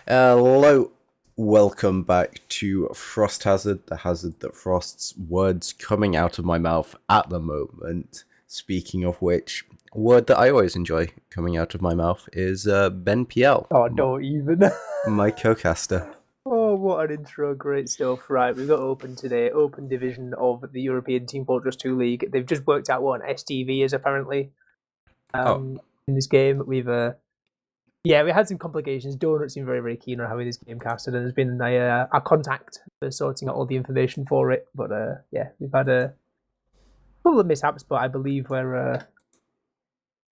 Hello, welcome back to Frost Hazard, the hazard that frosts words coming out of my mouth at the moment. Speaking of which, a word that I always enjoy coming out of my mouth is Ben PL, Oh, don't even. my co-caster. Oh, what an intro. Great stuff. Right, we've got Open today. Open division of the European Team Fortress 2 League. They've just worked out what an STV is, apparently. Oh, In this game, we had some complications. Donut seemed very, very keen on having this game casted, and there's been a contact for sorting out all the information for it. But we've had a couple of mishaps, but I believe we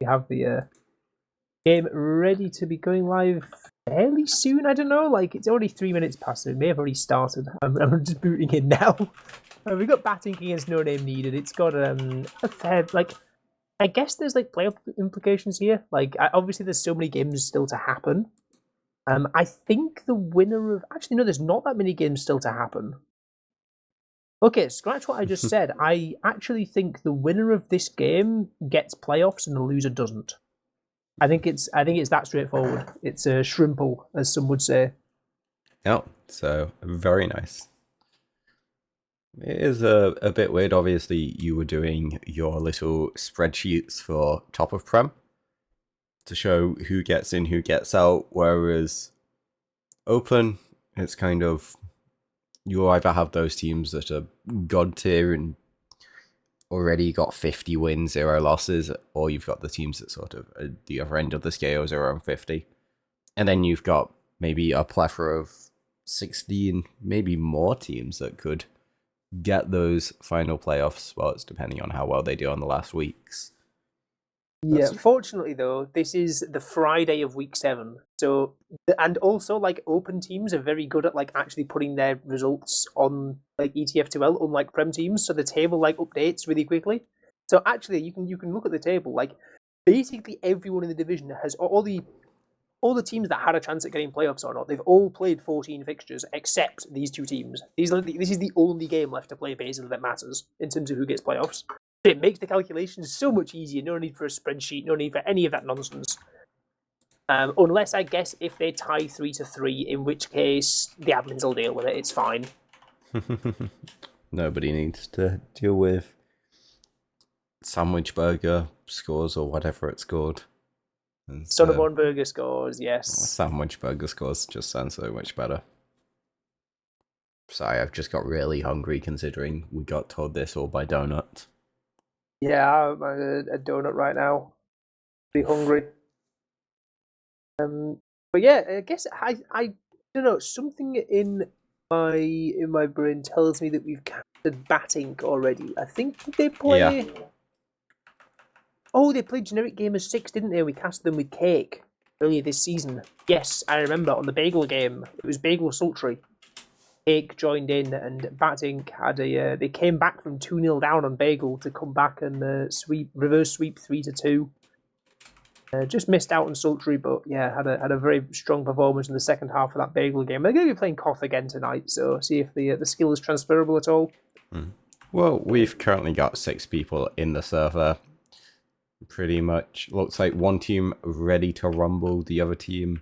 have the game ready to be going live fairly soon. I don't know. Like, it's already 3 minutes past, so it may have already started. I'm just booting in now. We've got batting against No Name Needed. It's got a fair, like, I guess there's like playoff implications here. Like, obviously there's so many games still to happen. I think the winner of actually no, there's not that many games still to happen. Okay, scratch what I just said. I actually think the winner of this game gets playoffs and the loser doesn't. I think it's that straightforward. It's a shrimple, as some would say. oh, so very nice. It is a bit weird. Obviously, you were doing your little spreadsheets for top of Prem to show who gets in, who gets out, whereas Open, it's kind of you either have those teams that are god tier and already got 50 wins, 0 losses, or you've got the teams that sort of at the other end of the scale, 0 and 50. And then you've got maybe a plethora of 16, maybe more teams that could get those final playoff spots depending on how well they do on the last weeks. Yeah, fortunately though, this is the Friday of week 7. So and also like open teams are very good at like actually putting their results on like ETF2L, unlike Prem teams, so the table like updates really quickly. So actually you can look at the table, like basically everyone in the division has all the teams that had a chance at getting playoffs or not, they've all played 14 fixtures except these two teams. This is the only game left to play basically that matters in terms of who gets playoffs. It makes the calculations so much easier. No need for a spreadsheet. No need for any of that nonsense. Unless, I guess, if they tie 3-3, in which case the admins will deal with it. It's fine. Nobody needs to deal with sandwich burger scores or whatever it's called. Sonneborn Burger scores, yes. Sandwich burger scores just sound so much better. Sorry, I've just got really hungry considering we got told this all by Donut. Yeah, I'm a donut right now. Be hungry. But yeah, I guess I don't know. Something in my brain tells me that we've casted batting already. I think they play. Yeah. Oh, they played Generic Gamers 6, didn't they? We cast them with Cake earlier this season. Yes, I remember on the Bagel game. It was Bagel Sultry. Cake joined in, and Batink had a. They came back from 2-0 down on Bagel to come back and reverse sweep 3-2. Just missed out on Sultry, but yeah, had a very strong performance in the second half of that Bagel game. They're going to be playing Koth again tonight, so see if the skill is transferable at all. Well, we've currently got 6 people in the server. Pretty much looks like one team ready to rumble, the other team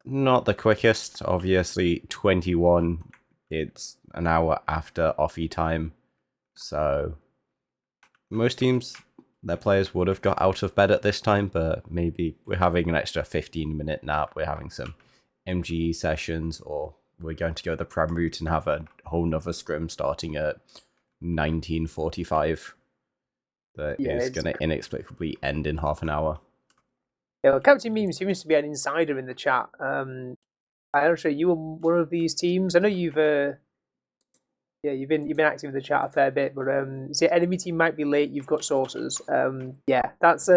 not the quickest. Obviously, 21, it's an hour after offie time, so most teams, their players would have got out of bed at this time, but maybe we're having an extra 15-minute nap, we're having some MGE sessions, or we're going to go the Prem route and have a whole nother scrim starting at 19:45 that is going to inexplicably end in half an hour. Yeah, well, Captain Meme seems to be an insider in the chat. I'm sure you were one of these teams. I know you've been active in the chat a fair bit, but say enemy team might be late. You've got sources. Yeah, that's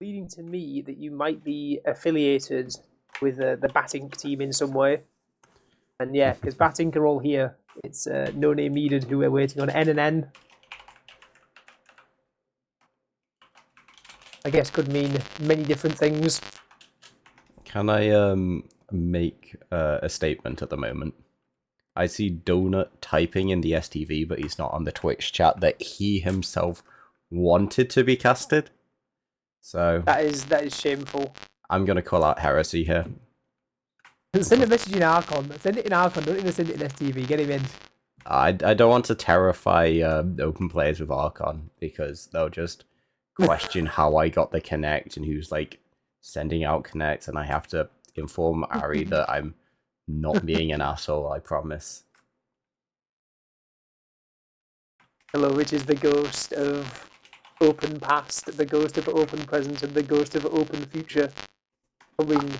leading to me that you might be affiliated with the batting team in some way. And yeah, because batting are all here. It's No Name Needed who we're waiting on. N and N. I guess could mean many different things. Can I make a statement at the moment? I see Donut typing in the STV, but he's not on the Twitch chat, that he himself wanted to be casted. So that is shameful. I'm gonna call out heresy here. Send a message in Archon. Send it in Archon. Don't even send it in STV. Get him in. I don't want to terrify open players with Archon because they'll just question how I got the connect and who's like sending out connects, and I have to inform Ari that I'm not being an asshole. I promise. Hello, which is the ghost of open past, the ghost of open present, and the ghost of open future, coming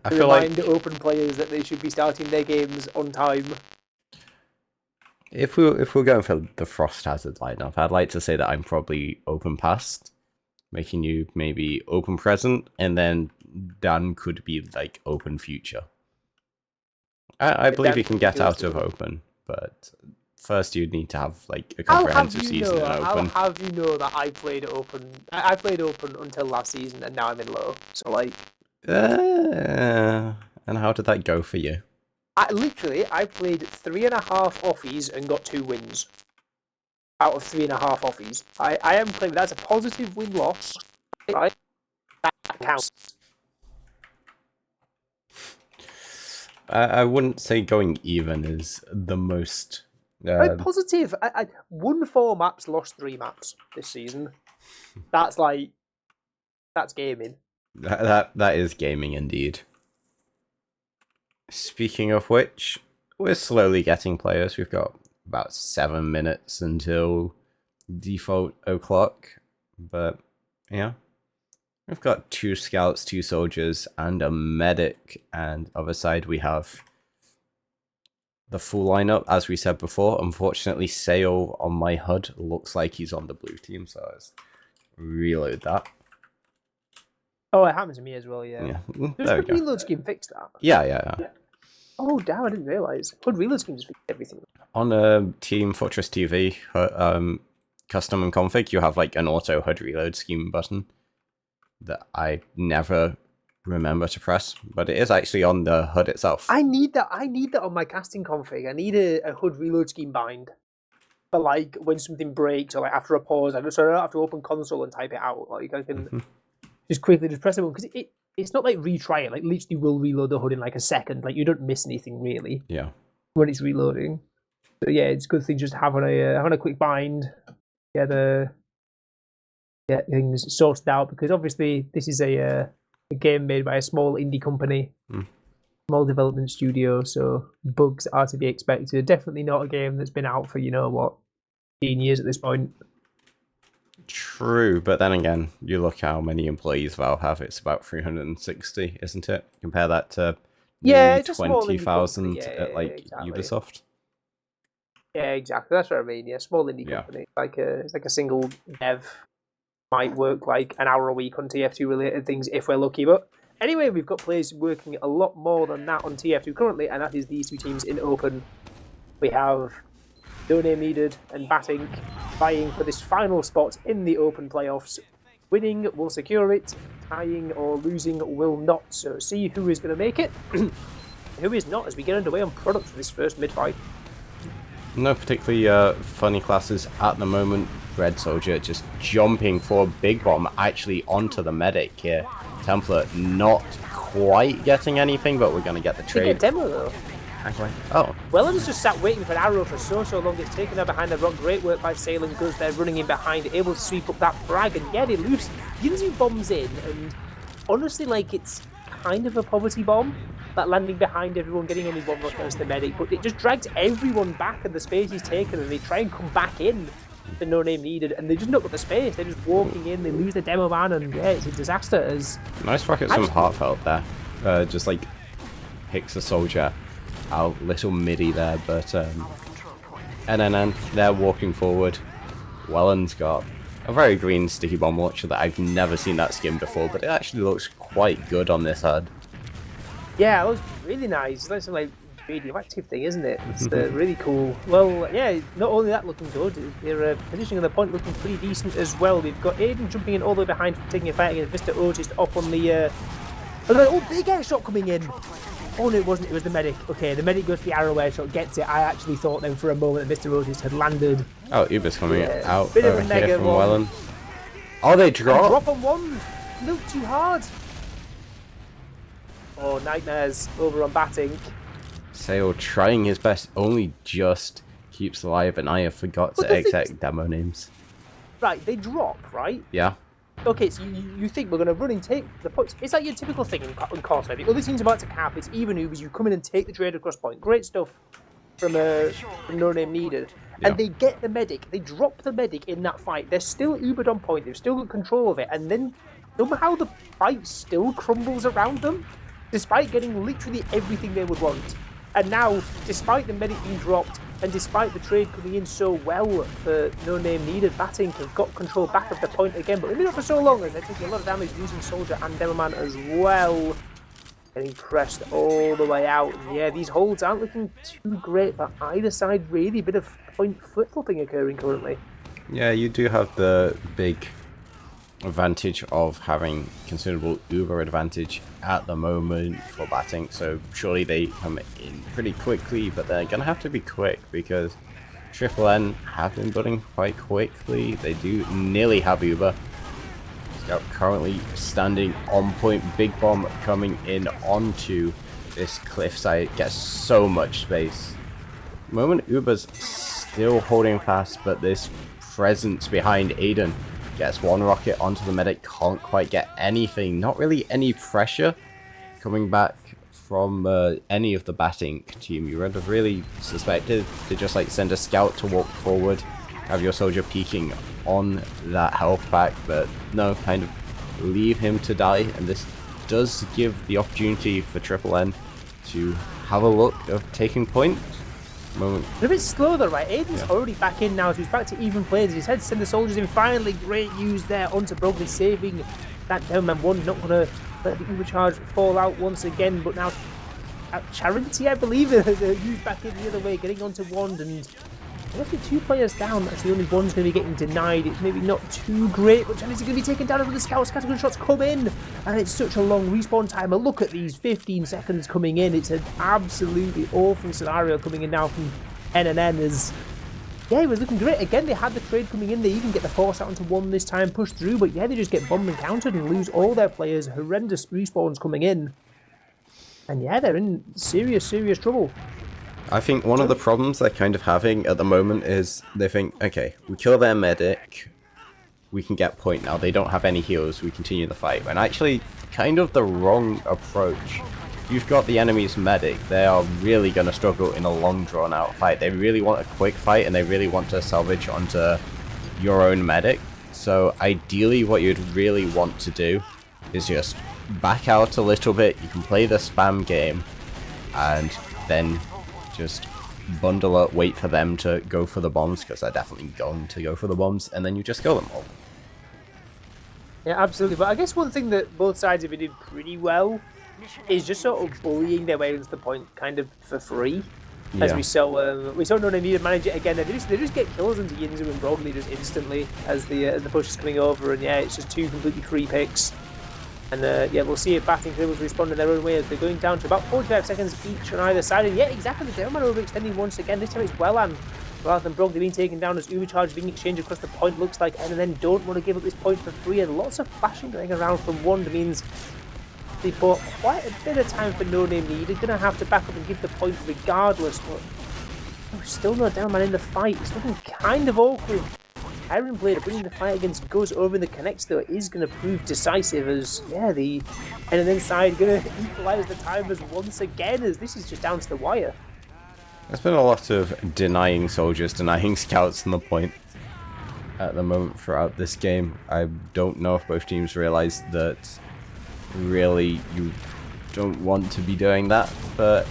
I to feel remind like open players that they should be starting their games on time. if we're going for the Frost Hazard lineup, I'd like to say that I'm probably open past, making you maybe open present, and then Dan could be like open future. I believe Dan you can could be get out ghost of of- open, but first you'd need to have like a I'll have comprehensive you season know. in I'll open. have you know that I played open. I played open until last season, and now I'm in low. So like, And how did that go for you? I played 3.5 offies and got 2 wins out of 3.5 offies. I am claiming that's a positive win loss. Right, that counts. I wouldn't say going even is the most. Very positive. I won 4 maps, lost 3 maps this season. That's gaming. That is gaming indeed. Speaking of which, we're slowly getting players. We've got about 7 minutes until default o'clock, but yeah. We've got 2 scouts, 2 soldiers, and a medic, and other side we have the full lineup, as we said before. Unfortunately, Sale on my HUD looks like he's on the blue team, so let's reload that. Oh, it happened to me as well, yeah. Yeah, Does there we HUD go. reload scheme fix that? Yeah. Oh, damn, I didn't realise. HUD reload scheme just fixed everything. On Team Fortress TV, custom and config, you have like an auto HUD reload scheme button that I never remember to press, but it is actually on the HUD itself. I need that on my casting config. I need a HUD reload scheme bind. For like when something breaks or like after a pause, I don't have to open console and type it out. Like I can just quickly press it because it's not like retry it. Like literally will reload the HUD in like a second. Like you don't miss anything really. Yeah. When it's reloading. So yeah, it's a good thing just having a quick bind. Get things sorted out because obviously this is a game made by a small indie company, small development studio, so bugs are to be expected. Definitely not a game that's been out for 15 years at this point. True, but then again, you look how many employees Valve have. It's about 360, isn't it? Compare that to nearly 20,000 at like exactly. Ubisoft. Yeah, exactly. That's what I mean. Yeah, small indie company, like a single dev might work like an hour a week on TF2 related things if we're lucky. But anyway, we've got players working a lot more than that on TF2 currently, and that is these 2 teams in open. We have No Name Needed and Batink vying for this final spot in the open playoffs. Winning will secure it, tying or losing will not. So see who is going to make it, who is not, as we get underway on product for this first mid-fight. No particularly funny classes at the moment. Red Soldier just jumping for Big Bomb actually onto the medic here. Templar not quite getting anything, but we're going to get the trade. They get demo though. Oh. Welland's just sat waiting for an arrow for so long. It's taken her behind the rock. Great work by Sale and Guz. They're running in behind, able to sweep up that frag and get it loose. Yinzu bombs in, and honestly, like, it's kind of a poverty bomb. That landing behind everyone, getting only 1 rush against the medic, but it just drags everyone back and the space is taken, and they try and come back in. The No Name Needed, and they just not got the space. They're just walking in, they lose the demo man, and yeah, it's a disaster. As nice rockets from Heartfelt there. Just like picks a soldier out, little midi there, but NNN, they're walking forward. Welland's got a very green sticky bomb launcher that I've never seen that skin before, but it actually looks quite good on this HUD. Yeah, it looks really nice. It's like radioactive thing, isn't it? It's really cool. Well, yeah, not only that looking good, their positioning on the point looking pretty decent as well. We've got Aiden jumping in all the way behind, taking a fight against Mr. Otis up on the... big air shot coming in! Oh no, it wasn't, it was the medic. Okay, the medic goes for the arrow air shot, gets it. I actually thought then for a moment that Mr. Otis had landed. Oh, Uber's coming out bit of over a here from one. Welland. Oh, they drop! Drop on one! Look too hard! Oh nightmares over on batting. Sale trying his best, only just keeps alive, and I have forgot But to the thing exec is, demo names. right, they drop, right? Yeah. Okay, so you think we're going to run and take the points. It's like your typical thing in course. The other team's about to cap, it's even Ubers, you come in and take the trade across point. Great stuff from No Name Needed. Yeah. And they get the medic, they drop the medic in that fight. They're still Ubered on point, they've still got control of it, and then somehow the fight still crumbles around them, despite getting literally everything they would want. And now, despite the medic being dropped, and despite the trade coming in so well for No Name Needed, batting have got control back of the point again, but they've been up for so long, and they're taking a lot of damage, losing Soldier and Demoman as well. Getting pressed all the way out. And yeah, these holds aren't looking too great for either side, really. A bit of point flip-flopping occurring currently. Yeah, you do have the big advantage of having considerable Uber advantage at the moment for batting, so surely they come in pretty quickly, but they're gonna have to be quick because Triple N have been building quite quickly. They do nearly have Uber. Scout currently standing on point. Big bomb coming in onto this cliffside. Gets so much space. Moment Uber's still holding fast, but this presence behind Aiden gets one rocket onto the medic. Can't quite get anything. Not really any pressure coming back from any of the batting team. You would have really suspected to just like send a scout to walk forward, have your soldier peeking on that health pack, but no, kind of leave him to die, and this does give the opportunity for Triple N to have a look of taking point. Moment. They're a bit slow though, right? Aiden's already back in now, so he's back to even plays. He's had to send the soldiers in. Finally, great use there onto Broglie, saving that Downman one. Not going to let the overcharge fall out once again, but now Charity, I believe, the use back in the other way, getting onto Wand, and roughly 2 players down. Actually, only one's going to be getting denied. It's maybe not too great, but Charity's going to be taken down over the scouts. Scattergun shots come in, and it's such a long respawn time. A look at these 15 seconds coming in. It's an absolutely awful scenario coming in now from NNN as... Yeah, it was looking great. Again, they had the trade coming in. They even get the force out onto one this time, push through, but yeah, they just get bombed and countered and lose all their players. Horrendous respawns coming in. And yeah, they're in serious, serious trouble. I think one of the problems they're kind of having at the moment is they think, okay, we kill their medic, we can get point now. They don't have any heals, we continue the fight. And actually, kind of the wrong approach. If you've got the enemy's medic, they are really going to struggle in a long drawn out fight. They really want a quick fight, and they really want to salvage onto your own medic. So ideally what you'd really want to do is just back out a little bit. You can play the spam game, and then just bundle up, wait for them to go for the bombs, because they're definitely going to go for the bombs, and then you just kill them all. Yeah, absolutely. But I guess one thing that both sides have been doing pretty well is just sort of bullying their way into the point kind of for free. As Yeah. we saw No Name Needed manage it again. They just get kills into Yinzu and Broglie just instantly as the push is coming over, and yeah, it's just 2 completely free picks. And yeah, we'll see if batting tables respond in their own way as they're going down to about 45 seconds each on either side. And yeah, exactly, the Demoman overextending once again. This time it's Wellan rather than Broglie being taken down as Overcharge being exchanged across the point, looks like, and then don't want to give up this point for free. And lots of flashing going around from Wand means they bought quite a bit of time for No Name Needed. Gonna have to back up and give the point regardless, but still no Demoman in the fight. It's looking kind of awkward. Iron Blade bringing the fight against Guz over in the connects though is going to prove decisive as, yeah, the NNN side going to equalise the timers once again as this is just down to the wire. There's been a lot of denying soldiers, denying scouts on the point at the moment throughout this game. I don't know if both teams realise that really you don't want to be doing that, but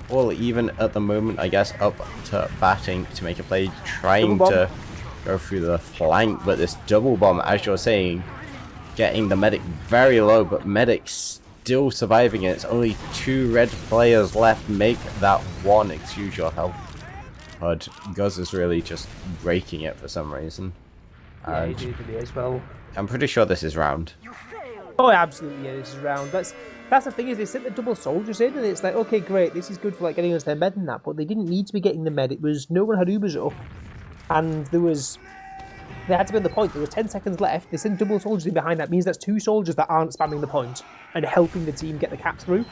well, even at the moment, I guess up to batting to make a play, trying to go through the flank, but this double bomb, as you're saying, getting the medic very low, but medic still surviving it. It's only 2 red players left. Make that one, excuse your health. But Guz is really just breaking it for some reason. Yeah, he did as well. I'm pretty sure this is round. Oh, absolutely, yeah, this is round. That's the thing, is they sent the double soldiers in, and it's like, okay, great, this is good for like getting us their med and that, but they didn't need to be getting the med. It was no one had Ubers up, and there they had to be on the point. There was 10 seconds left. They sent double soldiers in behind. That means that's 2 soldiers that aren't spamming the point and helping the team get the cap through.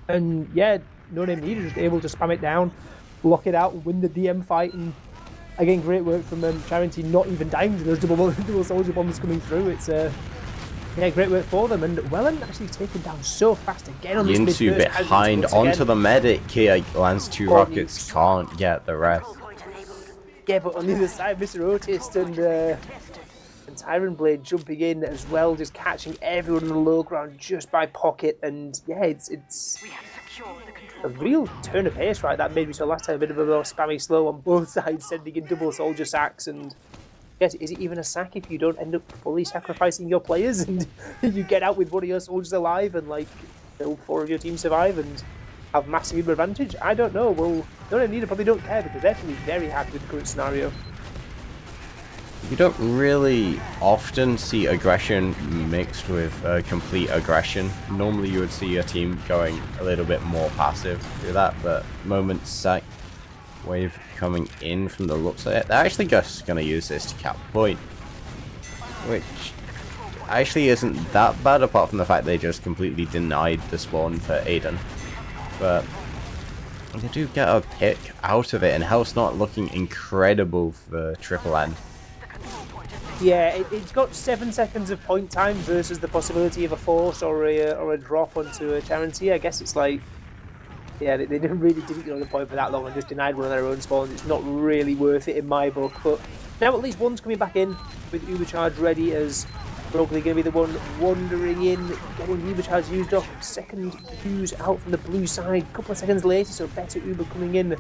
And yeah, No Name Needed just able to spam it down, block it out, win the DM fight. And again, great work from Charity, not even dying to those double soldier bombs coming through. It's yeah, great work for them. And Welland actually taken down so fast again on this mid Yinsu behind onto the medic here, lands 2 rockets, can't get the rest. Yeah, but on the other side, Mr. Otis and Tyrant Blade jumping in as well, just catching everyone on the low ground just by pocket. And yeah, it's a real turn of pace, right? That made me so last time a bit of a more spammy slow on both sides, sending in double soldier sacks. And yes, is it even a sack if you don't end up fully sacrificing your players and you get out with one of your soldiers alive and like 4 of your team survive and have massive Uber advantage? I don't know. Well, No Need probably don't care because they're probably very happy with the current scenario. You don't really often see aggression mixed with complete aggression. Normally you would see a team going a little bit more passive through that, but moment sack wave coming in from the looks of it. They're actually just going to use this to cap point, which actually isn't that bad apart from the fact they just completely denied the spawn for Aiden. But they do get a pick out of it, and Hell's not looking incredible for Triple N. Yeah, it's got 7 seconds of point time versus the possibility of a force or a drop onto a Charity. I guess it's like, yeah, they didn't get on the point for that long and just denied one of their own spawns. It's not really worth it in my book. But now at least one's coming back in with Uber Charge ready, as Broglie going to be the one wandering in, getting Uber Charge used up. Second fuse out from the blue side. A couple of seconds later, so better Uber coming in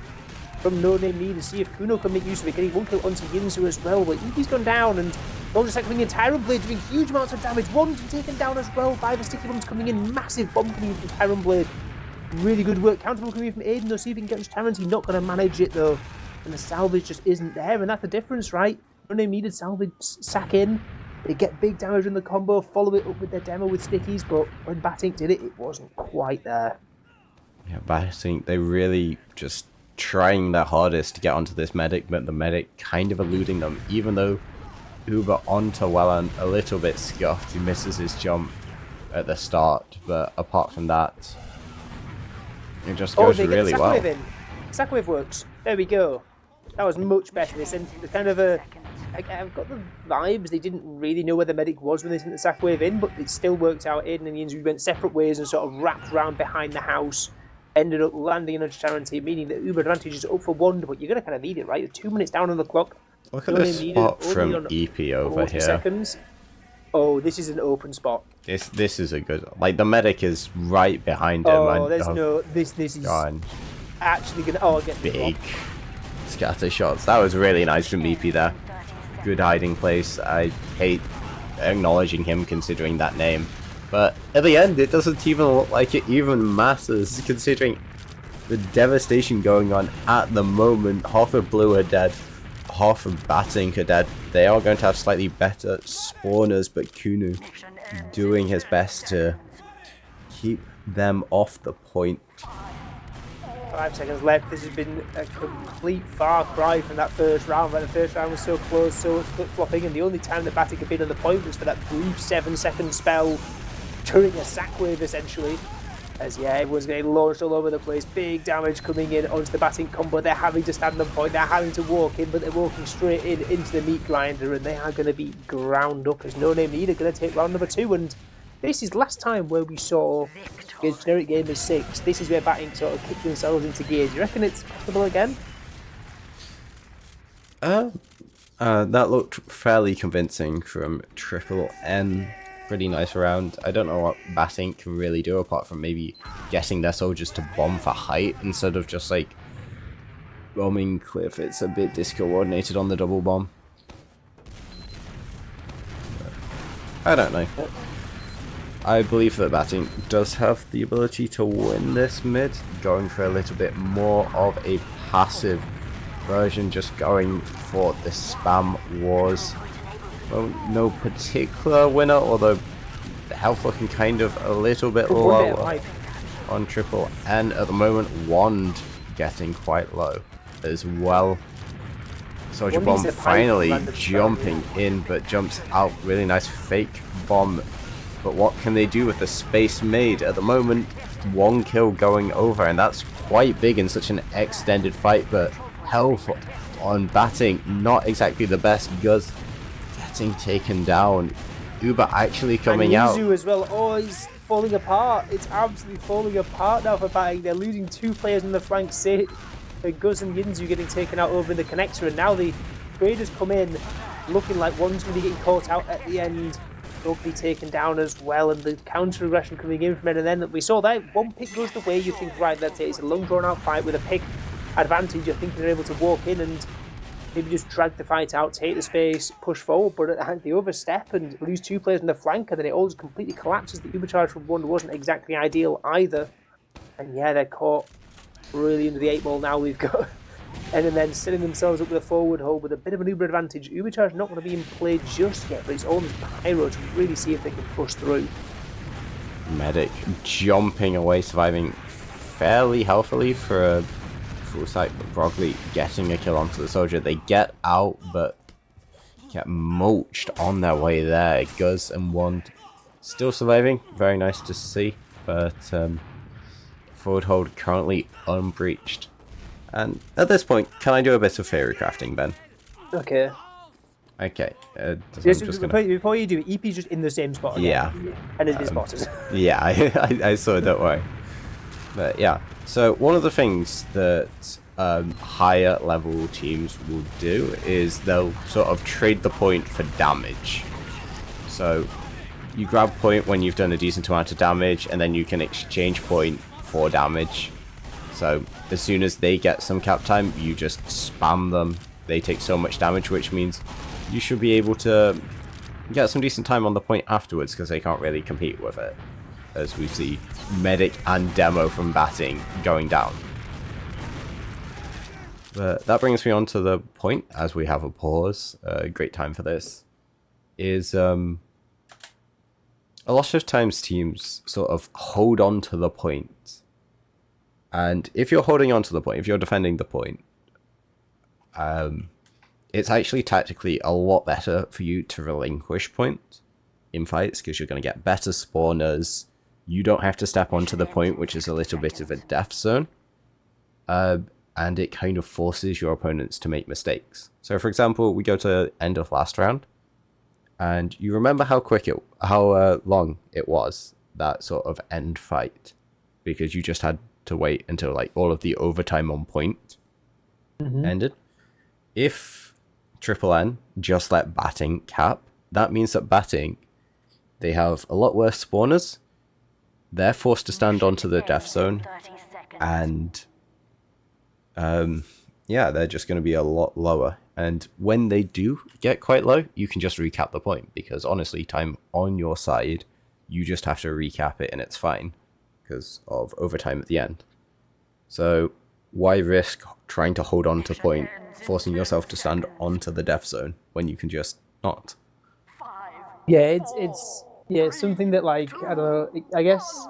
from No Name Need to see if Kuno can make use of it. Getting 1 kill onto Yinsu as well, but Yuki's gone down, and Soldier Sack coming in. Tyrant Blade doing huge amounts of damage. One taken down as well by the sticky bombs coming in. Massive bomb coming in from Tyrant Blade. Really good work. Counterable coming in from Aiden, though. See if he can get Tyrant. He's not going to manage it, though. And the salvage just isn't there, and that's the difference, right? No Name Needed salvage sack in. They get big damage in the combo, follow it up with their demo with stickies, but when Batink did it, it wasn't quite there. Yeah, Batink, they really just trying their hardest to get onto this medic, but the medic kind of eluding them, even though Uber onto Welland a little bit scuffed. He misses his jump at the start, but apart from that, it just goes really well. Sackwave works. There we go. That was much better. They sent kind of a... I've got the vibes they didn't really know where the medic was when they sent the Sackwave in, but it still worked out. Aiden and the Yinsu went separate ways and sort of wrapped around behind the house. Ended up landing in a Charity, meaning that Uber advantage is up for 1, but you're going to kind of need it, right? You're 2 minutes down on the clock. Look at this spot from EP over here. Seconds. Oh, this is an open spot. This is a good... Like, the medic is right behind him. Oh, there's no... This is gone. Actually going to... Oh, get big scatter shots. That was really nice from EP there. Good hiding place. I hate acknowledging him considering that name. But at the end, it doesn't even look like it even matters, considering the devastation going on at the moment. Half of Blue are dead, half of Batink are dead. They are going to have slightly better spawners, but Kuno doing his best to keep them off the point. 5 seconds left. This has been a complete far cry from that first round. Right? The first round was so close, so much flip-flopping, and the only time that Batink had been on the point was for that brief 7-second spell during a sack wave, essentially. As yeah, everyone's getting launched all over the place. Big damage coming in onto the Batink combo. They're having to stand on point. They're having to walk in, but they're walking straight in into the meat grinder, and they are going to be ground up. As No Name Needed going to take round number 2, and this is last time where we saw against Generic Gamers 6. This is where Batink sort of kicked themselves into gear. Do you reckon it's possible again? That looked fairly convincing from Triple N. Pretty nice round. I don't know what Batink can really do apart from maybe getting their soldiers to bomb for height instead of just like bombing cliff. It's a bit discoordinated on the double bomb. I don't know. I believe that Batink does have the ability to win this mid, going for a little bit more of a passive version, just going for the spam wars. Well, no particular winner, although the health looking kind of a little bit lower on Triple N at the moment. Wand getting quite low as well. Soldier One Bomb needs a pipe finally random jumping in, but jumps out. Really nice fake bomb. But what can they do with the space made? At the moment, 1 kill going over, and that's quite big in such an extended fight, but health on batting, not exactly the best. Guz getting taken down. Uber actually coming out. Yuzu as well. Oh, he's falling apart. It's absolutely falling apart now for batting. They're losing 2 players on the flank. Guz and Yinzu getting taken out over in the connector, and now the traders come in looking like one's going to be getting caught out at the end. They'll be taken down as well, and the counter aggression coming in from it. And then we saw that one pick goes the way. You think, right, that's it. It's a long drawn out fight with a pick advantage. You think they're able to walk in and maybe just drag the fight out, take the space, push forward, but they overstep and lose 2 players on the flank, and then it all just completely collapses. The overcharge from 1 wasn't exactly ideal either. And yeah, they're caught really under the 8 ball now. We've got and then setting themselves up with a forward hold with a bit of an Uber advantage. Ubercharge not going to be in play just yet, but it's almost Pyro to really see if they can push through. Medic jumping away, surviving fairly healthily for a full sight, but Brogley getting a kill onto the soldier. They get out, but get mulched on their way there. Guz and Wand still surviving. Very nice to see, but forward hold currently unbreached. And at this point, can I do a bit of theory crafting, Ben? Okay. Okay. Before you do it, EP's just in the same spot again. Yeah. And has been spotted. Yeah, I saw it, don't worry. But yeah, so one of the things that higher level teams will do is they'll sort of trade the point for damage. So you grab point when you've done a decent amount of damage, and then you can exchange point for damage. So as soon as they get some cap time, you just spam them. They take so much damage, which means you should be able to get some decent time on the point afterwards, because they can't really compete with it, as we see Medic and Demo from batting going down. But that brings me on to the point, as we have a pause, a great time for this, is a lot of times teams sort of hold on to the point. And if you're holding on to the point, if you're defending the point, it's actually tactically a lot better for you to relinquish point in fights, because you're going to get better spawners. You don't have to step onto the point, which is a little bit of a death zone. And it kind of forces your opponents to make mistakes. So for example, we go to end of last round, and you remember how long it was, that sort of end fight, because you just had to wait until like all of the overtime on point ended. If Triple N just let batting cap, that means that batting, they have a lot worse spawners. They're forced to stand onto the death zone, and yeah, they're just going to be a lot lower. And when they do get quite low, you can just recap the point, because honestly, time on your side, you just have to recap it and it's fine because of overtime at the end. So why risk trying to hold on to point, forcing yourself to stand onto the death zone when you can just not? Yeah, it's something that, like, I don't know, I guess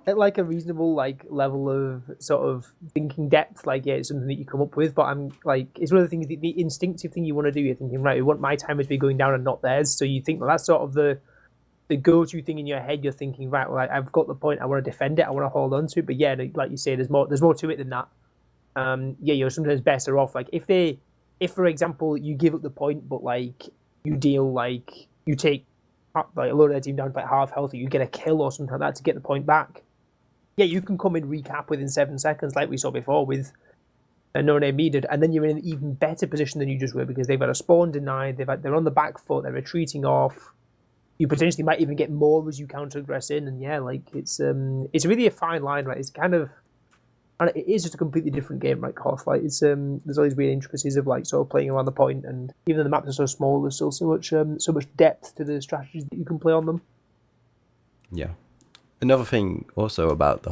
at like a reasonable like level of sort of thinking depth, like, yeah, it's something that you come up with, but I'm like, it's one of the things, the instinctive thing you want to do. You're thinking, right, we want my timer to be going down and not theirs, so you think, well, that's sort of the go-to thing in your head. You're thinking, right, well, I've got the point, I want to defend it, I want to hold on to it. But yeah, like you say, there's more to it than that. Yeah, you're sometimes better off, like, if for example you give up the point, but like you deal, like you take like a load of their team down to like half health, or you get a kill or something like that to get the point back. Yeah, you can come in recap within 7 seconds, like we saw before with a no name needed, and then you're in an even better position than you just were, because they've got a spawn denied, they're on the back foot, they're retreating off. You potentially might even get more as you counter aggress in, and yeah, like it's really a fine line, right? It's kind of, and it is just a completely different game, like Hoth. Like it's there's all these weird intricacies of like sort of playing around the point, and even though the maps are so small, there's still so much depth to the strategies that you can play on them. Yeah. Another thing also about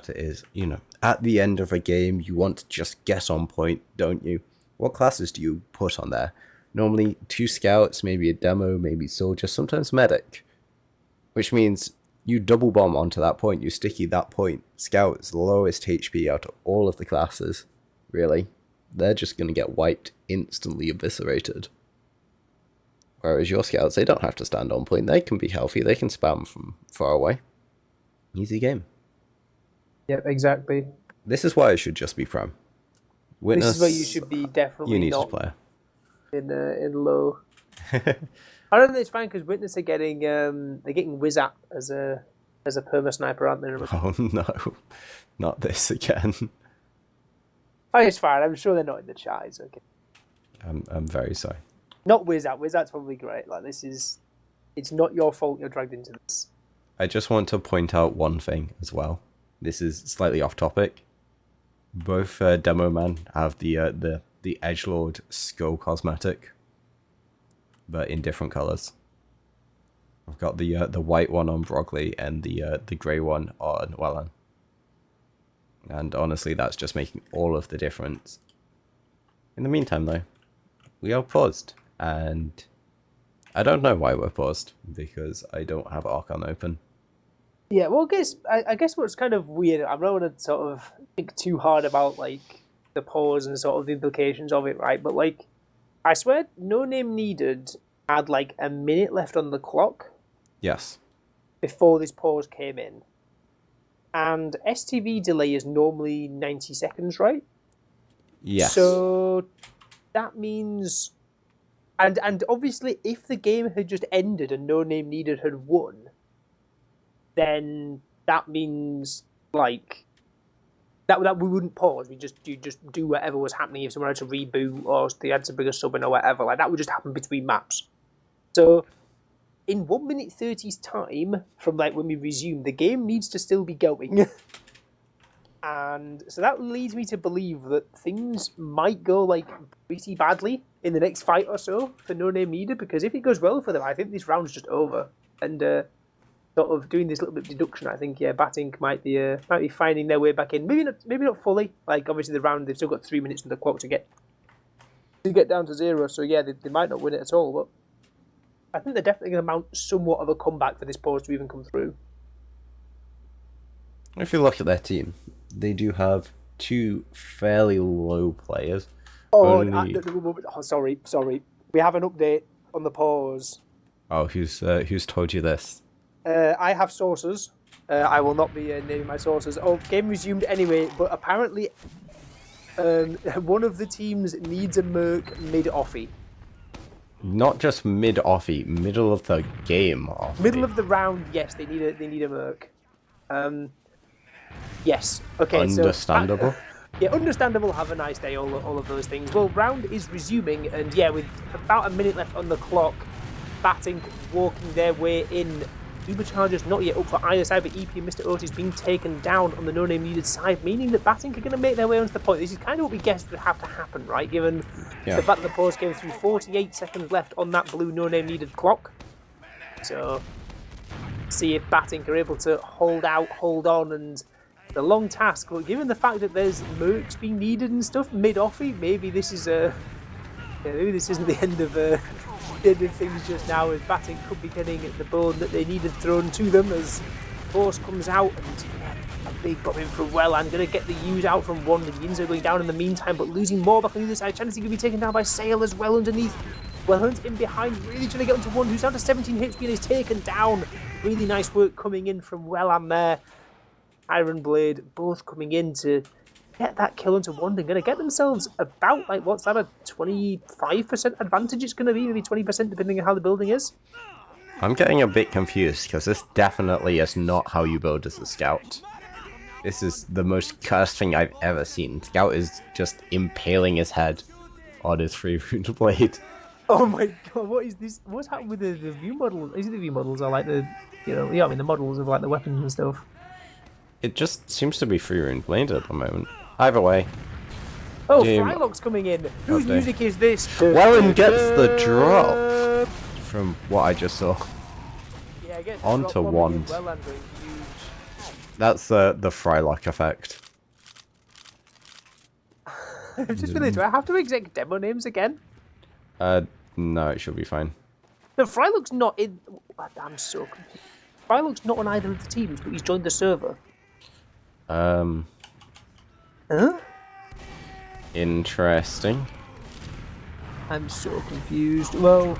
it is, you know, at the end of a game, you want to just get on point, don't you? What classes do you put on there? Normally 2 scouts, maybe a demo, maybe soldier, sometimes medic. Which means you double bomb onto that point, you sticky that point. Scout's lowest HP out of all of the classes, really. they're just going to get wiped, instantly eviscerated. Whereas your scouts, they don't have to stand on point. They can be healthy. They can spam from far away. Easy game. Yep, exactly. This is why it should just be Prem. Witness, This is where you should be definitely you need not player. in low. I don't think it's fine because Witness are getting they're getting Wizap as a perma sniper, aren't they? Oh no, not this again. Oh, it's fine. I'm sure they're not in the chat. It's okay. I'm very sorry. Not Wizap. Wizap's probably great. Like it's not your fault you're dragged into this. I just want to point out one thing as well. This is slightly off topic. Both Demo Man have the Edgelord skull cosmetic, but in different colors. I've got the white one on Brogley and the grey one on Wellan. And honestly, that's just making all of the difference. In the meantime, though, we are paused, and I don't know why we're paused because I don't have Archon open. Yeah, well, I guess what's kind of weird. I don't want to sort of think too hard about like the pause and sort of the implications of it, right? But like, I swear, No Name Needed had like a minute left on the clock. Yes. Before this pause came in, and STV delay is normally 90 seconds, right? Yes. So that means, and obviously, if the game had just ended and No Name Needed had won, then that means like that we wouldn't pause. You just do whatever was happening if someone had to reboot or they had to bring a sub in or whatever. Like that would just happen between maps. So in 1 minute 30's time from like when we resume, the game needs to still be going. And so that leads me to believe that things might go like pretty badly in the next fight or so for No Name Needed, because if it goes well for them, I think this round's just over. And sort of doing this little bit of deduction, I think Batink might be finding their way back in. Maybe not fully. Like obviously the round, they've still got 3 minutes on the clock to get down to 0. So yeah, they might not win it at all, but I think they're definitely going to mount somewhat of a comeback for this pause to even come through. If you look at their team, they do have 2 fairly low players. Sorry. We have an update on the pause. Oh, who's told you this? I have sources. I will not be naming my sources. Oh, game resumed anyway, but apparently one of the teams needs a Merc mid-offie. Not just mid-offie, middle of the game offie. Middle of the round, yes, they need a Merc. Yes. Okay. Understandable. So, understandable. Have a nice day. All of those things. Well, round is resuming, and with about a minute left on the clock, Batink walking their way in. Ubercharger's not yet up for either side, but EP and Mr. Otis being taken down on the No Name Needed side, meaning that Batink are going to make their way onto the point. This is kind of what we guessed would have to happen, right? Given the fact that the pause came through, 48 seconds left on that blue No Name Needed clock. So, see if Batink are able to hold on, and the long task. But given the fact that there's mercs being needed and stuff mid-offie, maybe this is maybe this isn't the end of things just now, as Batting could be getting the bone that they needed thrown to them as Force comes out, and a big bomb in from Wellan, going to get the use out from one. The Yinzo going down in the meantime, but losing more back on the other side. Chancy going to be taken down by Sale as well underneath. Wellhun's in behind, really trying to get onto one, who's down to 17 HP and is taken down. Really nice work coming in from Wellan there. Iron Blade both coming in to get that kill onto one. They're going to get themselves about, like, what's that, a 25% advantage it's going to be? Maybe 20% depending on how the building is? I'm getting a bit confused, because this definitely is not how you build as a scout. This is the most cursed thing I've ever seen. Scout is just impaling his head on his 3-wound blade. Oh my god, what is this? What's happened with the view model? Is it the view models or like the, the models of like the weapons and stuff? It just seems to be 3-wound blade at the moment. Either way. Oh, Frylock's coming in. Whose music is this? Wellan gets the drop from what I just saw. Yeah, gets onto Wand. That's the Frylock effect. Just really, do I have to exec demo names again? No, it should be fine. No, Frylock's not in. I'm so confused. Frylock's not on either of the teams, but he's joined the server. Huh? Interesting. I'm so confused. Well,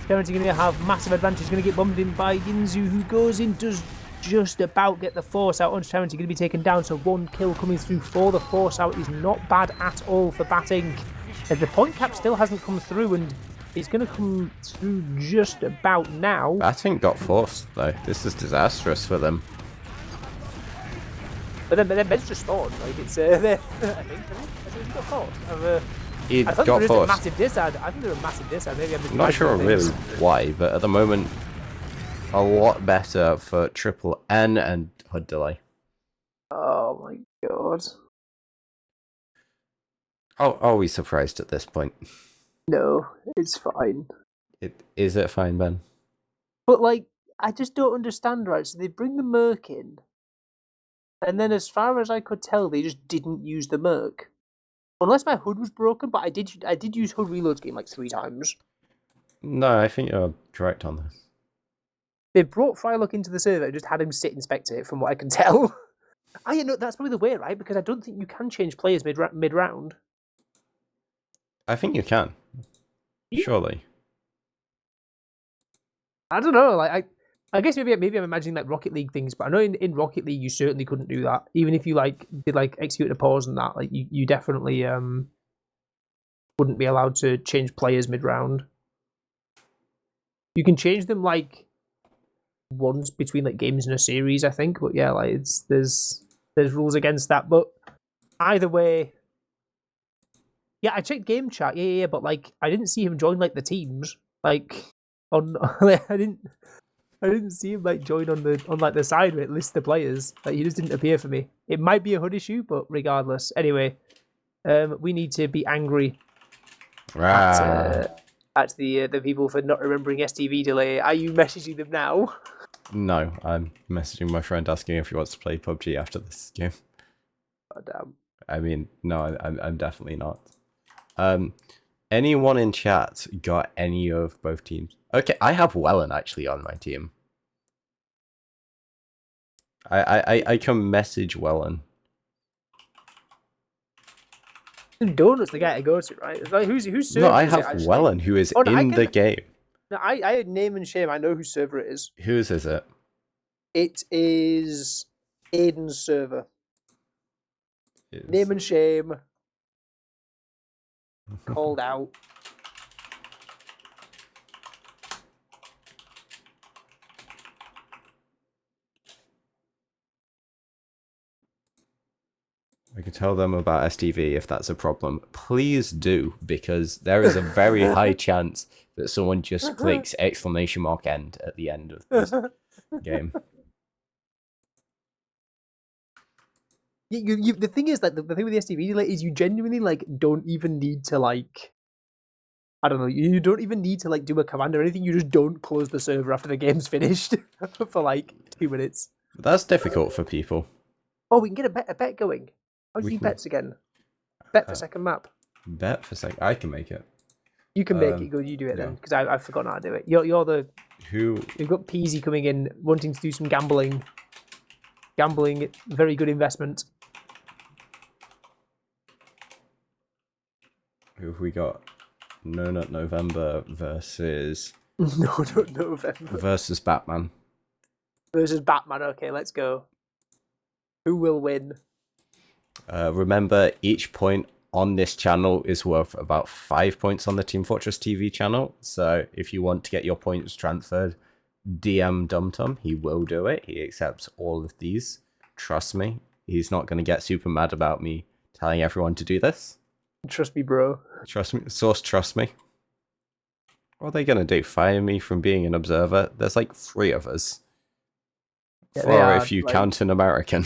Terran's going to have massive advantage. He's going to get bombed in by Yinzu, who goes in, does just about get the Force out onto Terran's. He's going to be taken down, so 1 kill coming through for the Force out is not bad at all for batting. The point cap still hasn't come through, and it's going to come through just about now. Batting got forced, though. This is disastrous for them. But then Ben's just spawned. Like, it's, I think he got forced. He I thought got there was forced. a massive disad. I think there was a massive disad. Maybe I'm just I'm not sure really why, but at the moment, a lot better for triple N and HUD delay. Oh my god. Oh, are we surprised at this point? No, it's fine. Is it fine, Ben? But like, I just don't understand, right? So they bring the Merc in, and then as far as I could tell, they just didn't use the Merc. Unless my HUD was broken, but I did use HUD reload game like 3 times. No, I think you're correct on this. They brought Frylock into the server and just had him sit and spectate, from what I can tell. Yeah, no, that's probably the way, right? Because I don't think you can change players mid-round. I think you can. Surely. I don't know. Like, I guess maybe I'm imagining like Rocket League things, but I know in Rocket League you certainly couldn't do that. Even if you did execute a pause and that, like you definitely wouldn't be allowed to change players mid-round. You can change them like once between like games in a series, I think. But yeah, like there's rules against that. But either way, yeah, I checked game chat. Yeah, but like I didn't see him join like the teams. Like on I didn't see him like join on the side where it lists the players. Like he just didn't appear for me. It might be a HUD issue, but regardless. Anyway, we need to be angry at the people for not remembering STV delay. Are you messaging them now? No, I'm messaging my friend asking if he wants to play PUBG after this game. Oh, damn. I mean, no, I'm definitely not. Anyone in chat got any of both teams? Okay, I have Wellen actually on my team. I can message Wellen. Donut's the guy to go to, right? Like who's server? No, I is it, have actually? Wellen, who is in the game. No, I had name and shame. I know whose server it is. Whose is it? It is Aiden's server. Name and shame. Called out. I could tell them about STV if that's a problem. Please do, because there is a very high chance that someone just clicks !end at the end of this game. The thing is that the thing with the STV delay is you genuinely like don't even need to like I don't know, you don't even need to like do a command or anything, you just don't close the server after the game's finished for like 2 minutes. That's difficult for people. Oh, we can get a bet going. How do you bets again? Bet for second map. Bet for second. I can make it. You can make it. Go. You do it then, because I've forgotten how to do it. You're the who. You've got Peasy coming in, wanting to do some gambling. Gambling, very good investment. Who have we got? No, not November versus. No, not November. Versus Batman. Versus Batman. Okay, let's go. Who will win? Remember, each point on this channel is worth about 5 points on the Team Fortress TV channel. So if you want to get your points transferred, DM DumTum. He will do it. He accepts all of these. Trust me. He's not going to get super mad about me telling everyone to do this. Trust me, bro. Trust me. Source, trust me. What are they going to do? Fire me from being an observer? There's like 3 of us. Yeah, 4 if you count an American.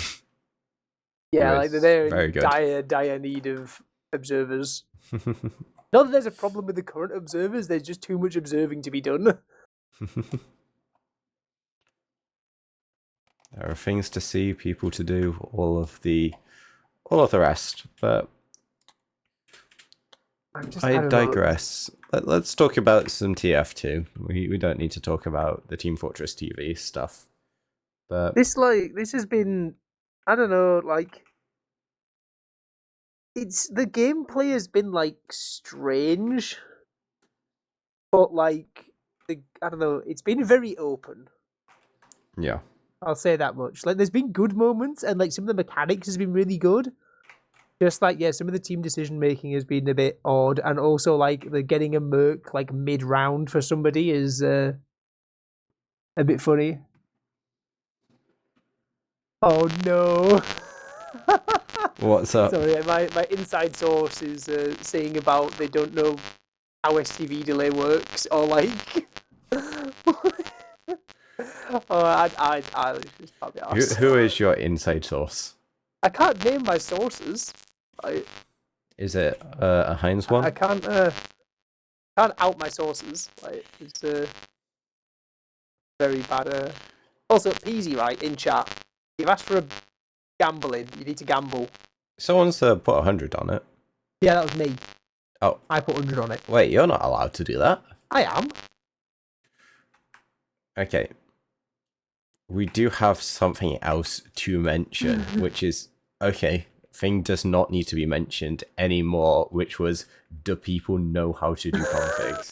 Yeah, like they're in dire need of observers. Not that there's a problem with the current observers, there's just too much observing to be done. There are things to see, people to do, all of the rest, but I digress. Let's talk about some TF2. We don't need to talk about the Team Fortress TV stuff. But this has been, I don't know, like it's the gameplay has been like strange, but like I don't know, it's been very open. Yeah. I'll say that much. Like, there's been good moments, and like some of the mechanics has been really good. Just like some of the team decision making has been a bit odd, and also like the getting a merc like mid round for somebody is a bit funny. Oh no! What's up? Sorry, my inside source is saying about they don't know how STV delay works, or like. Oh, I was just probably asked. Who is your inside source? I can't name my sources. Is it a Heinz I one? can't out my sources. Like, it's very bad. Also, Peasy, right, in chat. You've asked for a gambling. You need to gamble. Someone's put 100 on it. Yeah, that was me. Oh, I put 100 on it. wait, you're not allowed to do that. I am. Okay. We do have something else to mention, which is, okay, thing does not need to be mentioned anymore, which was, do people know how to do configs?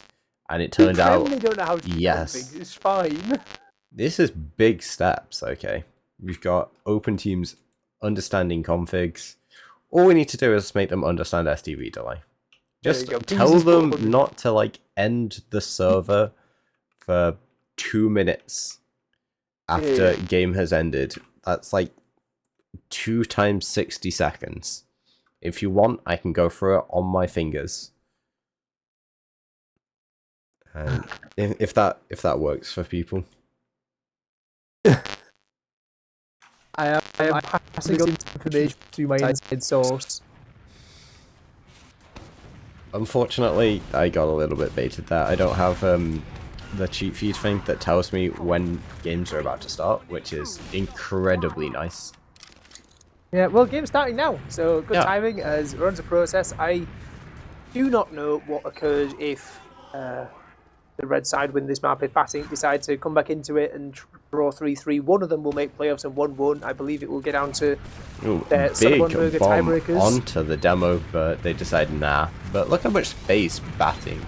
And it turned out, They don't know how to do yes. configs. It's fine. This is big steps, okay? We've got open teams understanding configs. All we need to do is make them understand STV delay. Just tell them not to, like, end the server for 2 minutes after game has ended. That's like 2 times 60 seconds. If you want, I can go through it on my fingers. And if that works for people. I am passing on information to my inside source. Unfortunately, I got a little bit baited there. I don't have the cheat feed thing that tells me when games are about to start, which is incredibly nice. Yeah, well, game's starting now, so good timing as we're on to process. I do not know what occurs if the red side win this map. If Batting decide to come back into it and draw 3-3, one of them will make playoffs and one won't. I believe it will get down to big bomb tiebreakers onto the demo, but they decided nah. But look how much space Batting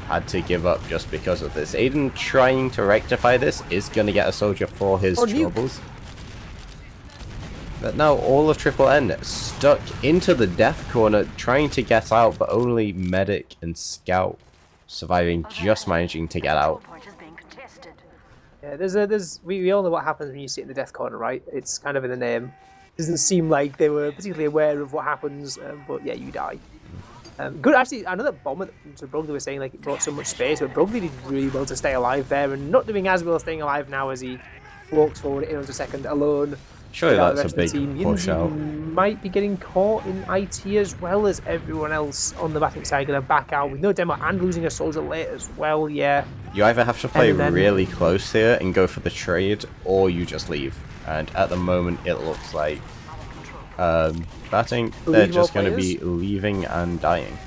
had to give up just because of this. Aiden trying to rectify this is going to get a soldier for his troubles. But now all of Triple N stuck into the death corner, trying to get out, but only Medic and Scout surviving, just managing to get out. Yeah, we all know what happens when you sit in the death corner, right? It's kind of in the name. It doesn't seem like they were particularly aware of what happens, but yeah, you die. Good, actually, I know that Bomber, so Broglie was saying like it brought so much space, but Broglie did really well to stay alive there, and not doing as well staying alive now as he walks forward in under second alone. Surely that's a big push out. Might be getting caught in IT as well as everyone else on the Batting side, going to back out with no demo and losing a soldier late as well, yeah. You either have to play really close here and go for the trade, or you just leave. And at the moment, it looks like Batting, they're just going to be leaving and dying.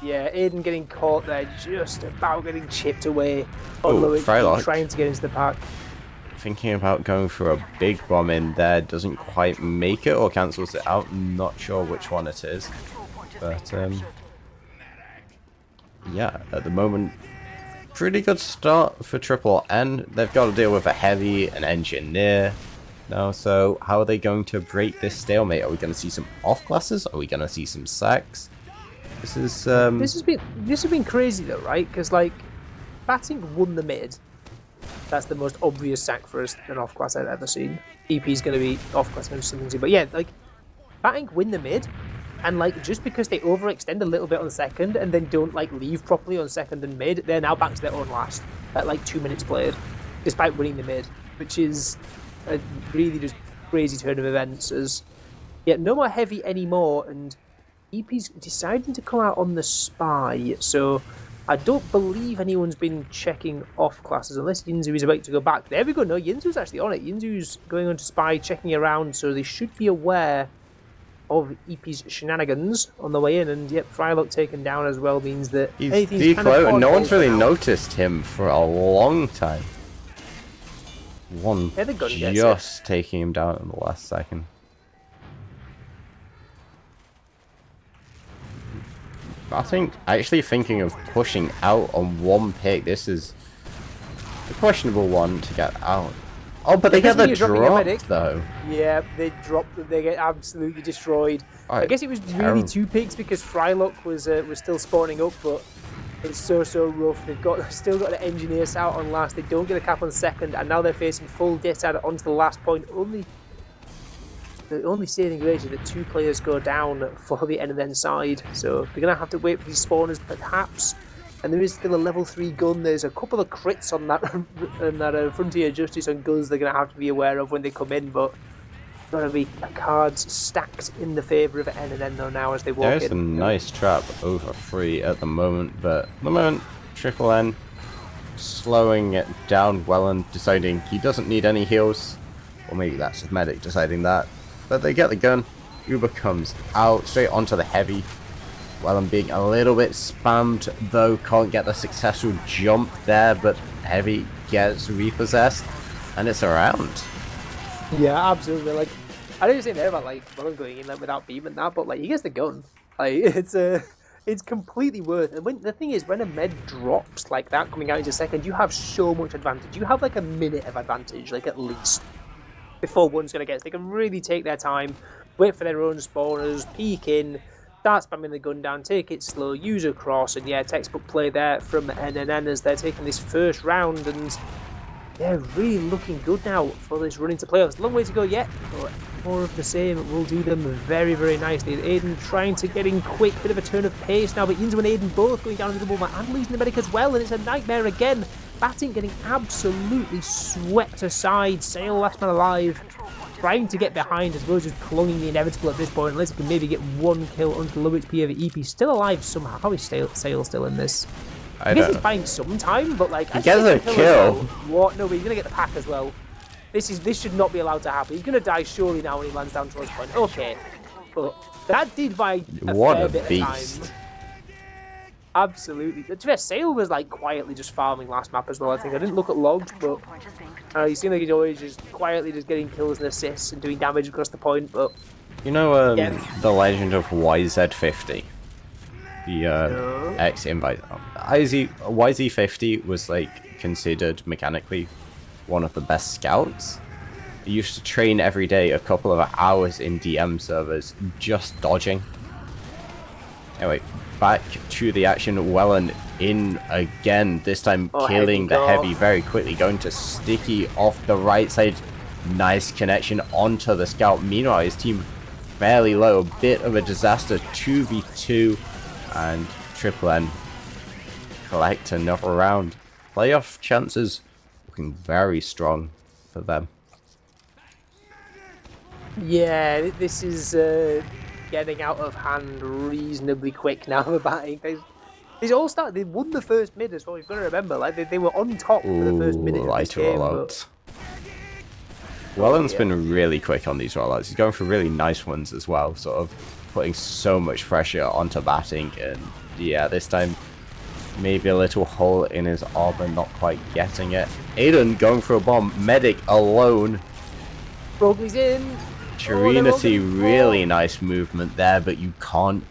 Yeah, Aiden getting caught there, just about getting chipped away. Oh, Frylock trying to get into the pack. Thinking about going for a big bomb in there, doesn't quite make it or cancels it out. Not sure which one it is. But, yeah, at the moment, pretty good start for Triple N. They've got to deal with a heavy, an engineer now. So how are they going to break this stalemate? Are we going to see some off classes? Are we going to see some sacks? This is this has been crazy though, right? Because like Batting won the mid. That's the most obvious sack for an off class I've ever seen. EP's going to be off class and something, but yeah, like Batting win the mid, and like just because they overextend a little bit on second and then don't like leave properly on second and mid, they're now back to their own last at like 2 minutes played, despite winning the mid, which is a really just crazy turn of events. As no more heavy anymore, and EP's deciding to come out on the spy, so I don't believe anyone's been checking off classes unless Yinzu is about to go back. There we go. No, Yinzu's actually on it. Yinzu's going on to spy, checking around, so they should be aware of EP's shenanigans on the way in. And yep, Frylock taken down as well means that he's decloaked, and no one's really noticed him for a long time. One just taking him down in the last second. I think actually thinking of pushing out on one pick. This is a questionable one to get out. Oh, but they get the drop though. Yeah, they drop them. They get absolutely destroyed. Oh, I guess it was really 2 picks because Frylock was still spawning up, but it's so rough. They've still got the engineers out on last. They don't get a cap on second, and now they're facing full disad onto the last point. The only saving grace is that 2 players go down for the NNN side, so they're gonna have to wait for these spawners perhaps. And there is still a level 3 gun. There's a couple of crits on that Frontier Justice on guns they're going to have to be aware of when they come in, but going to be cards stacked in the favour of NNN though now as they walk in. There's a nice trap over 3 at the moment, but at the moment, Triple N slowing it down well and deciding he doesn't need any heals. Or maybe that's his medic deciding that. But they get the gun. Uber comes out straight onto the heavy. Well, I'm being a little bit spammed, though can't get the successful jump there, but Heavy gets repossessed, and it's around. Yeah, absolutely. Like, I didn't say there about like Mullen going in like without beam and that, but like he gets the gun. Like it's completely worth it. And the thing is, when a med drops like that coming out into second, you have so much advantage. You have like a minute of advantage, like at least, before one's gonna get. So they can really take their time, wait for their own spawners, peek in. Start spamming the gun down, take it slow, use a cross, and yeah, textbook play there from NNN as they're taking this first round, and they're really looking good now for this run into playoffs. Long way to go yet, but more of the same will do them very, very nicely. Aiden trying to get in quick, bit of a turn of pace now, but Yinzo and Aiden both going down to the movement and losing the medic as well, and it's a nightmare again. Batting getting absolutely swept aside, Sail last man alive. Trying to get behind as well as just prolonging the inevitable at this point, unless he can maybe get 1 kill onto the low HP of EP. Still alive somehow. How is Sail still in this? I guess he's buying some time, but like he gets a kill. What? No, but he's gonna get the pack as well. This should not be allowed to happen. He's gonna die surely now when he lands down towards point. Okay, but that did buy a fair bit of time. Absolutely. To be fair, Sail was like quietly just farming last map as well. I think I didn't look at logs, but he seemed like he's always just quietly just getting kills and assists and doing damage across the point. But you know, the legend of YZ50, the ex-invite. YZ50 was like considered mechanically one of the best scouts. He used to train every day a couple of hours in DM servers just dodging. Anyway, back to the action. Wellen in again, this time killing the heavy very quickly, going to Sticky off the right side. Nice connection onto the scout. Meanwhile, his team fairly low, a bit of a disaster. 2v2, and Triple N collect another round. Playoff chances looking very strong for them. Yeah, this is getting out of hand reasonably quick now. The batting, they all started. They won the first mid as well. You've got to remember, like they were on top for the first minute of this game. But... Wellen's been really quick on these rollouts. He's going for really nice ones as well, sort of putting so much pressure onto batting. And yeah, this time maybe a little hole in his armor, not quite getting it. Aiden going for a bomb. Medic alone. Rogley's in. Trinity, really nice movement there, but you can't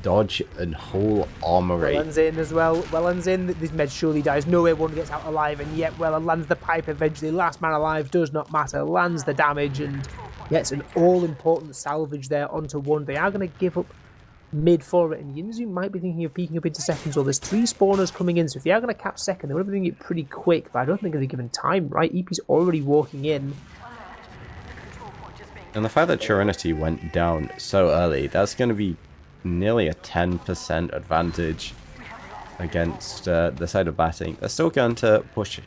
dodge and whole armor rate. Wellen's in as well. Wellen's in. This med surely dies. No way one gets out alive, and yet Wellen lands the pipe eventually. Last man alive does not matter. Lands the damage and gets an all-important salvage there onto 1. They are going to give up mid for it, and Yinzu might be thinking of peeking up into second. So there's 3 spawners coming in, so if they are going to cap second, they would be doing it pretty quick, but I don't think they're given time, right? EP's already walking in. And the fact that Trinity went down so early, that's going to be nearly a 10% advantage against the side of batting. They're still going to push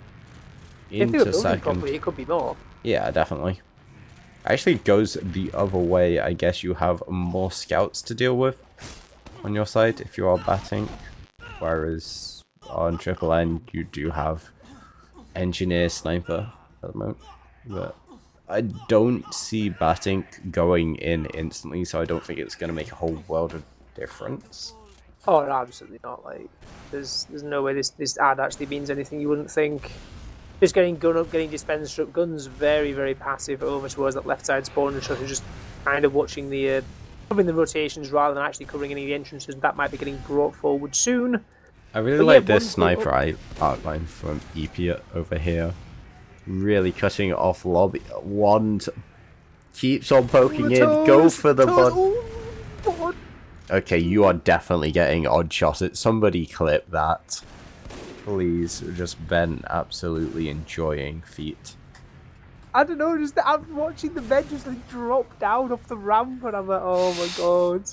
into second. Properly, it could be more. Yeah, definitely. Actually goes the other way. I guess you have more scouts to deal with on your side if you are batting. Whereas on Triple N, you do have engineer, sniper at the moment. But I don't see batting going in instantly, so I don't think it's going to make a whole world of difference. Oh, no, absolutely not. Like, there's no way this ad actually means anything. You wouldn't think. Just getting gun up, getting dispenser up, guns very, very passive over towards that left side spawn, and just kind of watching the covering the rotations rather than actually covering any of the entrances. That might be getting brought forward soon. I really But yeah, like this one sniper outline from Epia over here. Really cutting off lobby. One keeps on poking in. Go for the bud. Okay, you are definitely getting odd shot at. Somebody clip that. Please, just Ben absolutely enjoying feet. I don't know, just I'm watching the men just like drop down off the ramp and I'm like, oh my god.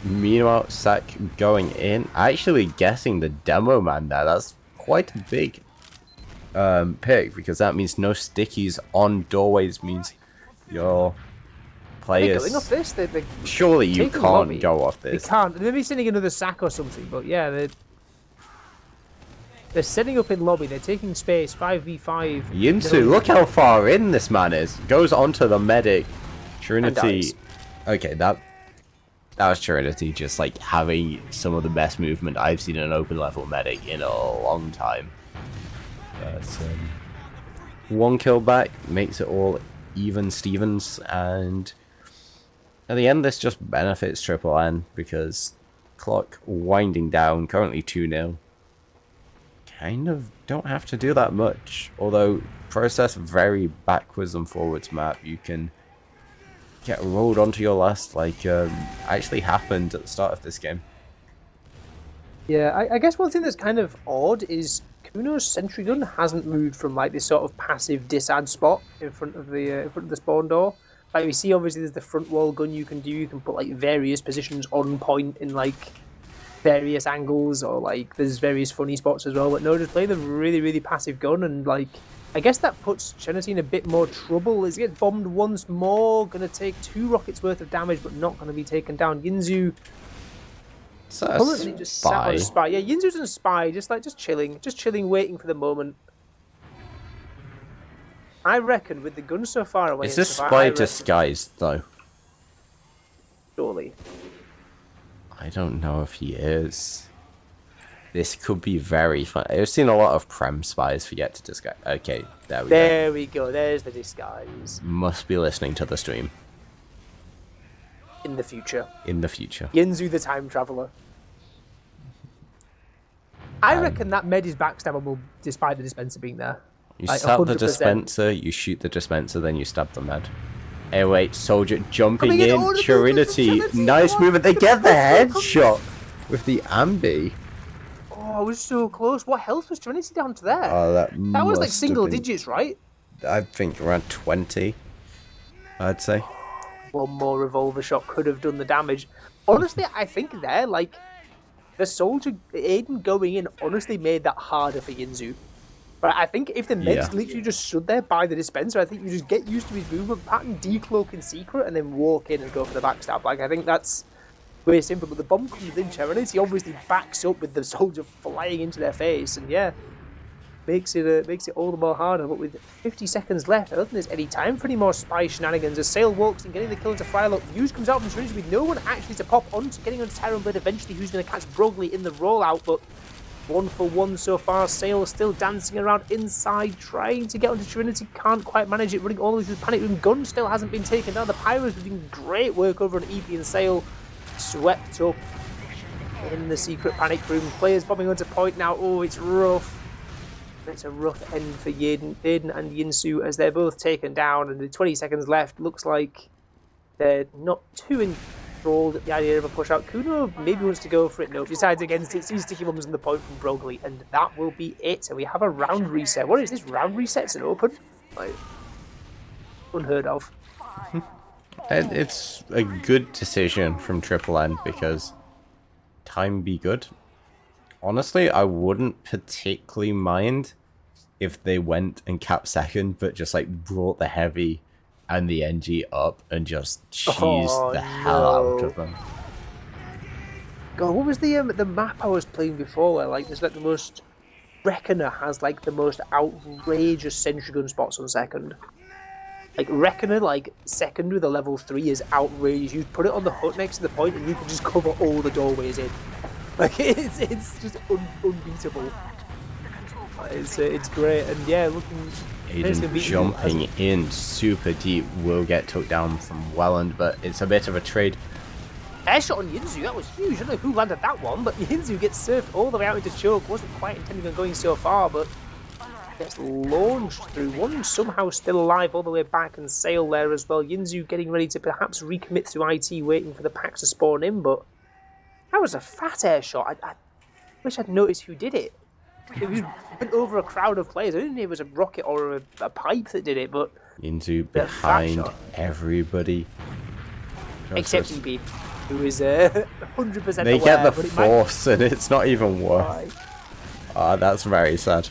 Meanwhile, Sack going in. Actually guessing the demo man there. That's quite a big pick, because that means no stickies on doorways, means your players... Are they going off this? They're surely you can't go off this. They can't. They may be sending another sack or something, but yeah, they're setting up in lobby. They're taking space. 5v5. Yinsu, look how far in this man is. Goes onto the medic. Trinity. Okay, that was Trinity just like having some of the best movement I've seen in an open level medic in a long time. But, one kill back makes it all even Stevens, and at the end this just benefits Triple N because clock winding down, currently 2-0. Kind of don't have to do that much, although process very backwards and forwards map. You can get rolled onto your last, like actually happened at the start of this game. Yeah, I guess one thing that's kind of odd is Kuno's sentry gun hasn't moved from like this sort of passive disad spot in front of the spawn door. Like we see, obviously there's the front wall gun you can do. You can put like various positions on point in like various angles, or like there's various funny spots as well. But no, just play the really, really passive gun, and like I guess that puts Trinity in a bit more trouble. As he gets bombed once more, gonna take 2 rockets worth of damage, but not gonna be taken down. Yinzu currently just sat on a spy. Yeah, Yinzu's on a spy, just chilling, waiting for the moment. I reckon with the gun so far away. Is this spy disguised though? Surely. I don't know if he is. This could be very fun. I've seen a lot of Prem spies forget to disguise. Okay, there we go. There we go. There's the disguise. Must be listening to the stream. In the future. In the future. Yinzu the time traveler. I reckon that med is backstabbable despite the dispenser being there. You like, stab 100%. the dispenser, you shoot the dispenser, then you stab the med. Hey, wait, soldier jumping in. Trinity. Nice movement. They get the headshot with the ambi. Oh, it was so close. What health was Trinity down to there? Oh, that was like single digits, right? I think around 20, I'd say. One more revolver shot could have done the damage. Honestly, I think there, like, the soldier, Aiden going in, honestly made that harder for Yinzu. But I think if the meds literally just stood there by the dispenser, I think you just get used to his movement pattern, decloak in secret, and then walk in and go for the backstab. Like, I think that's way simple. But the bomb comes in, Trinity obviously backs up with the soldier flying into their face, and yeah, makes it all the more harder. But with 50 seconds left, I don't think there's any time for any more spy shenanigans. As Sale walks in, getting the kill into Firelock, Views comes out from Trinity with no one actually to pop onto, getting onto Tyron, eventually who's going to catch Broglie in the rollout, but 1 for 1 so far. Sale still dancing around inside, trying to get onto Trinity, can't quite manage it, running all the way through the panic room. Gun still hasn't been taken down. The Pyros are doing great work over on EP, and Sale swept up in the secret panic room. Players bombing onto point now. Oh, it's rough. It's a rough end for Aiden and Yinsu as they're both taken down, and the 20 seconds left. Looks like they're not too enthralled at the idea of a push out. Kuno maybe wants to go for it. No, decides against it. Sees sticky bombs on the point from Broglie, and that will be it. So we have a round reset. What is this? Round resets and open? Like, unheard of. It's a good decision from Triple N because time be good. Honestly, I wouldn't particularly mind if they went and capped second, but just like brought the heavy and the NG up and just cheesed the hell out of them. God, what was the map I was playing before where like there's like the most... Reckoner has like the most outrageous sentry gun spots on second. Like Reckoner, like second with a level 3 is outrageous. You put it on the hut next to the point and you can just cover all the doorways in. Like it's just unbeatable. It's great, and yeah, looking. Aiden jumping in super deep will get took down from Welland, but it's a bit of a trade. Air shot on Yinzu, that was huge. I don't know who landed that one, but Yinzu gets surfed all the way out into choke. Wasn't quite intending on going so far, but gets launched through. One somehow still alive all the way back, and Sail there as well. Yinzu getting ready to perhaps recommit through IT, waiting for the packs to spawn in, but that was a fat air shot. I wish I'd noticed who did it. It went over a crowd of players. I didn't know it was a rocket or a pipe that did it, but Into behind everybody. Except EB, who is 100% They aware, get the but force and it's not even worth. Ah, that's very sad.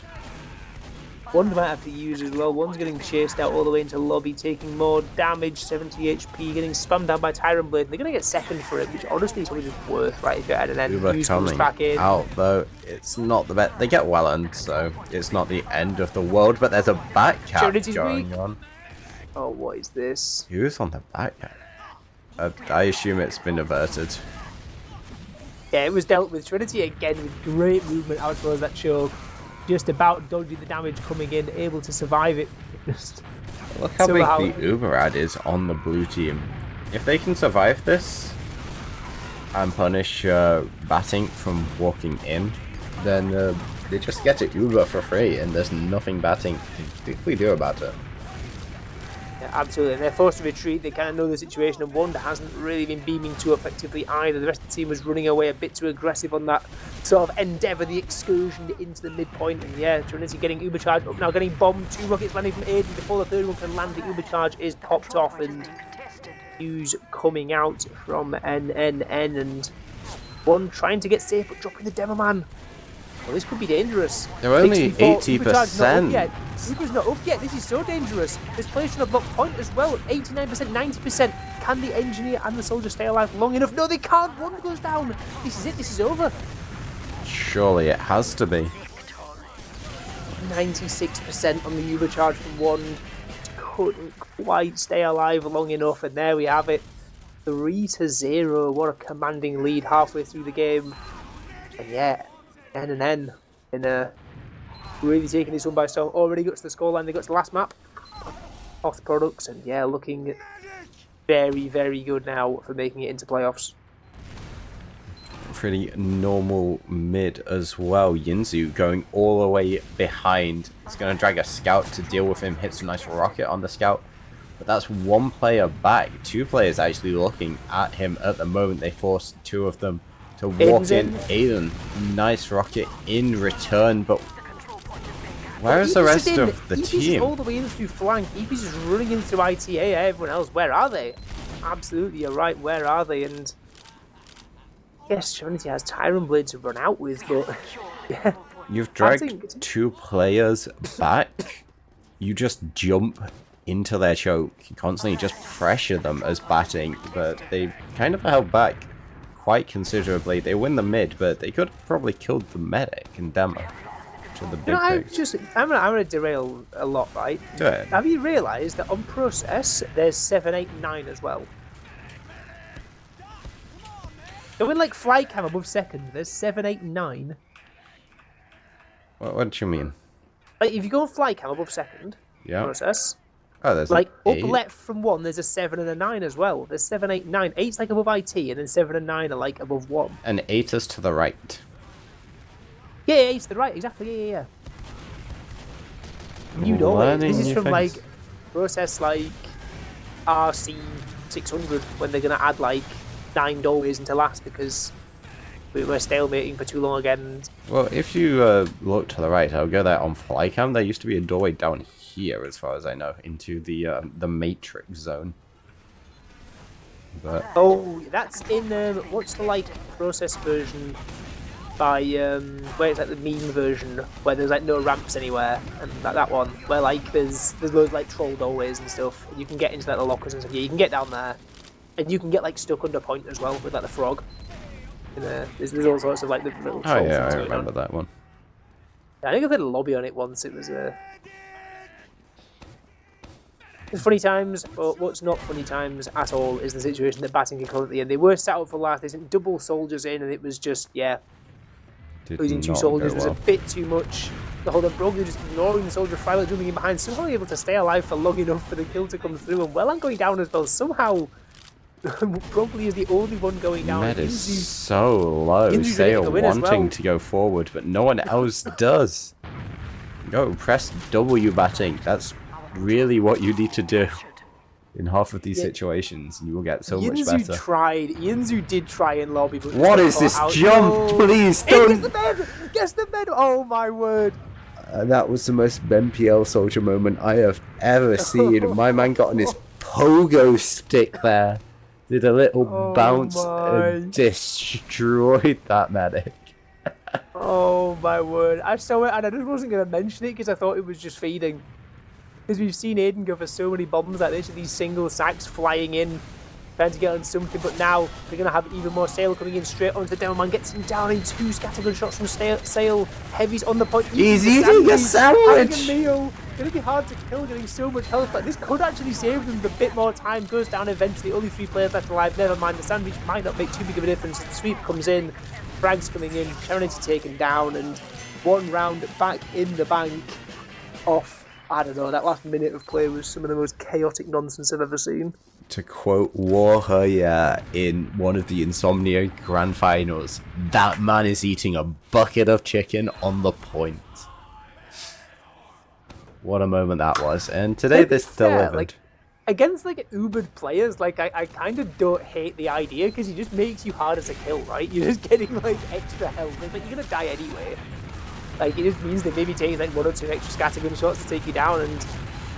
One might have to use as well. One's getting chased out all the way into lobby, taking more damage, 70 HP, getting spammed down by Tyrant Blade. They're going to get second for it, which honestly is probably just worth, right? If you had an end, Hughes comes back in. Out though, it's not the best. They get Welland, so it's not the end of the world, but there's a back cap going on. Oh, what is this? Who's on the back cap? I assume it's been averted. Yeah, it was dealt with. Trinity again with great movement out towards that choke. Just about dodging the damage coming in, able to survive it. Just look how big the Uber ad is on the blue team. If they can survive this and punish batting from walking in, then they just get to Uber for free and there's nothing batting we do about it. Yeah, absolutely. And they're forced to retreat. They kind of know the situation, and Wanda hasn't really been beaming too effectively either. The rest of the team was running away a bit too aggressive on that sort of endeavour, the excursion into the midpoint. And yeah, Trinity getting Uber charge up now, getting bombed. 2 rockets landing from Aiden before the third one can land. The Uber charge is popped off, and news coming out from NNN, and one trying to get safe but dropping the Demo Man. Well, this could be dangerous. They're only 80%. Uber's not up yet. This is so dangerous. This player should have blocked point as well. 89%, 90%. Can the engineer and the soldier stay alive long enough? No, they can't. One goes down. This is it. This is over. Surely it has to be. 96% on the Uber charge from one. Couldn't quite stay alive long enough, and there we have it. 3-0. What a commanding lead halfway through the game. And yeah, NNN in really taking this one by storm. Already got to the scoreline. They got to the last map off the products, and yeah, looking very, very good now for making it into playoffs. Pretty normal mid as well. Yinzu going all the way behind. He's going to drag a scout to deal with him. Hits a nice rocket on the scout. But that's one player back. 2 players actually looking at him at the moment. They forced 2 of them to walk in. Aiden, nice rocket in return, but where is the rest of the team? All the way in through flank. EP's just running in through ITA. Everyone else, where are they? Absolutely, you're right. Where are they? And yes, Trinity has Tyrant Blade to run out with, but yeah. You've dragged 2 players back. You just jump into their choke. You constantly just pressure them as batting, but they kind of held back quite considerably. They win the mid, but they could have probably killed the medic and Demo. The big I'm gonna derail a lot, right? Do it. Have you realised that on process there's 7, 8, 9 as well? So when like fly cam above second, there's 7, 8, 9. What do you mean? Like if you go on fly cam above second, yeah. Process. Oh, there's like up left from 1. There's a 7 and a 9 as well. There's 7, 8, 9. 8's like above IT, and then 7 and 9 are like above 1. And 8 is to the right. Yeah, 8's to the right. Exactly. Yeah. New doorway. This is from like process like RC 600 when they're gonna add like 9 doorways into last because we were stalemating for too long again. Well, if you look to the right, I'll go there on flycam. There used to be a doorway down here, as far as I know, into the matrix zone. But oh, that's in what's the like process version by where it's like the meme version where there's like no ramps anywhere, and that one where like there's loads of like troll doorways and stuff, and you can get into like the lockers and stuff. Yeah, you can get down there, and you can get like stuck under point as well with like the frog. And there's all sorts of like the little trolls. Oh yeah, I remember that one. Yeah, I think I played a lobby on it once. It was it's funny times, but what's not funny times at all is the situation that batting can come at the end. They were set up for last. They sent double soldiers in, and it was just losing 2 soldiers was a bit too much. Hold on, Broglie just ignoring the soldier Frylock jumping in behind, somehow able to stay alive for long enough for the kill to come through, and Welland going down as well. Somehow, Broglie is the only one going down. Med is so low. Sale wanting to go forward, but no one else does. Go, press W batting. That's really what you need to do in half of these situations, and you will get so much better. Yinzu did try in lobby, but what is this jump? Please don't. Gets the med. Oh my word. That was the most MPL soldier moment I have ever seen. My man got on his pogo stick there, did a little bounce, and destroyed that medic. Oh my word. I saw it and I just wasn't going to mention it because I thought it was just feeding. Because we've seen Aiden go for so many bombs like this with these single sacks flying in, trying to get on something, but now we're going to have even more Sale coming in straight onto the Demo Man, gets him down in 2 scattergun shots from Sale. Heavy's on the point. He's eating a sandwich! Going to be hard to kill, getting so much health, but this could actually save them a bit more time. Goes down eventually, only 3 players left alive. Never mind, the sandwich might not make too big of a difference. The sweep comes in, Frags coming in, Serenity taken down, and 1 round back in the bank off. I don't know, that last minute of play was some of the most chaotic nonsense I've ever seen. To quote Warrior in one of the Insomnia Grand Finals, that man is eating a bucket of chicken on the point. What a moment that was. And today this delivered. Like, against like Ubered players, like I kind of don't hate the idea because he just makes you harder to kill, right? You're just getting like extra health, but you're gonna die anyway. Like, it just means they maybe take like 1 or 2 extra scattergun shots to take you down, and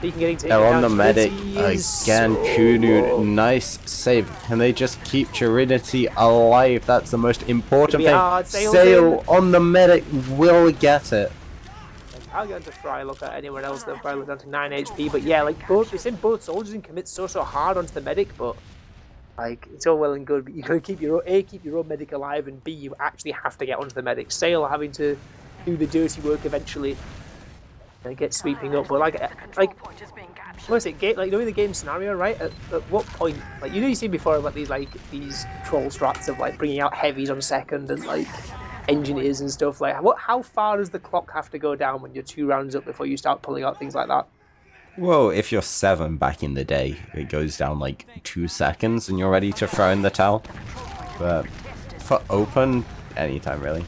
you can get taken down. They're on the medic again. Kunu, nice save. Can they just keep Trinity alive? That's the most important thing. Sale on the medic will get it. I'll get into Frylock at anyone else though. Frylock down to 9 HP, but yeah, like they said both soldiers can commit so hard onto the medic, but like it's all well and good, but you gotta keep your own medic alive, and B, you actually have to get onto the medic. Sale having to do the dirty work eventually and get sweeping up, but like what is it? Like knowing the game scenario, right? At what point, like you've seen before about these troll strats of like bringing out heavies on second and like engineers and stuff. Like how far does the clock have to go down when you're 2 rounds up before you start pulling out things like that? Well, if you're 7 back in the day, it goes down like 2 seconds and you're ready to throw in the towel. But for open, anytime really.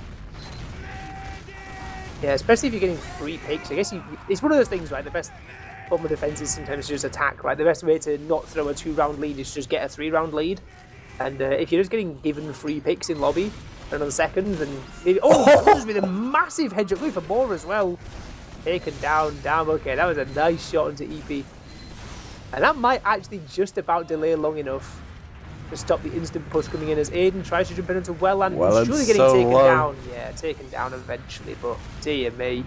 Yeah, especially if you're getting 3 picks. I guess it's one of those things, right? The best form of defense is sometimes just attack, right? The best way to not throw a 2-round lead is just get a 3-round lead. And if you're just getting given 3 picks in lobby and on seconds, and maybe with a massive hedge up for more as well. Taken down. Okay, that was a nice shot into EP, and that might actually just about delay long enough to stop the instant push coming in as Aiden tries to jump in into Welland. Surely getting taken down. Yeah, taken down eventually, but dear me.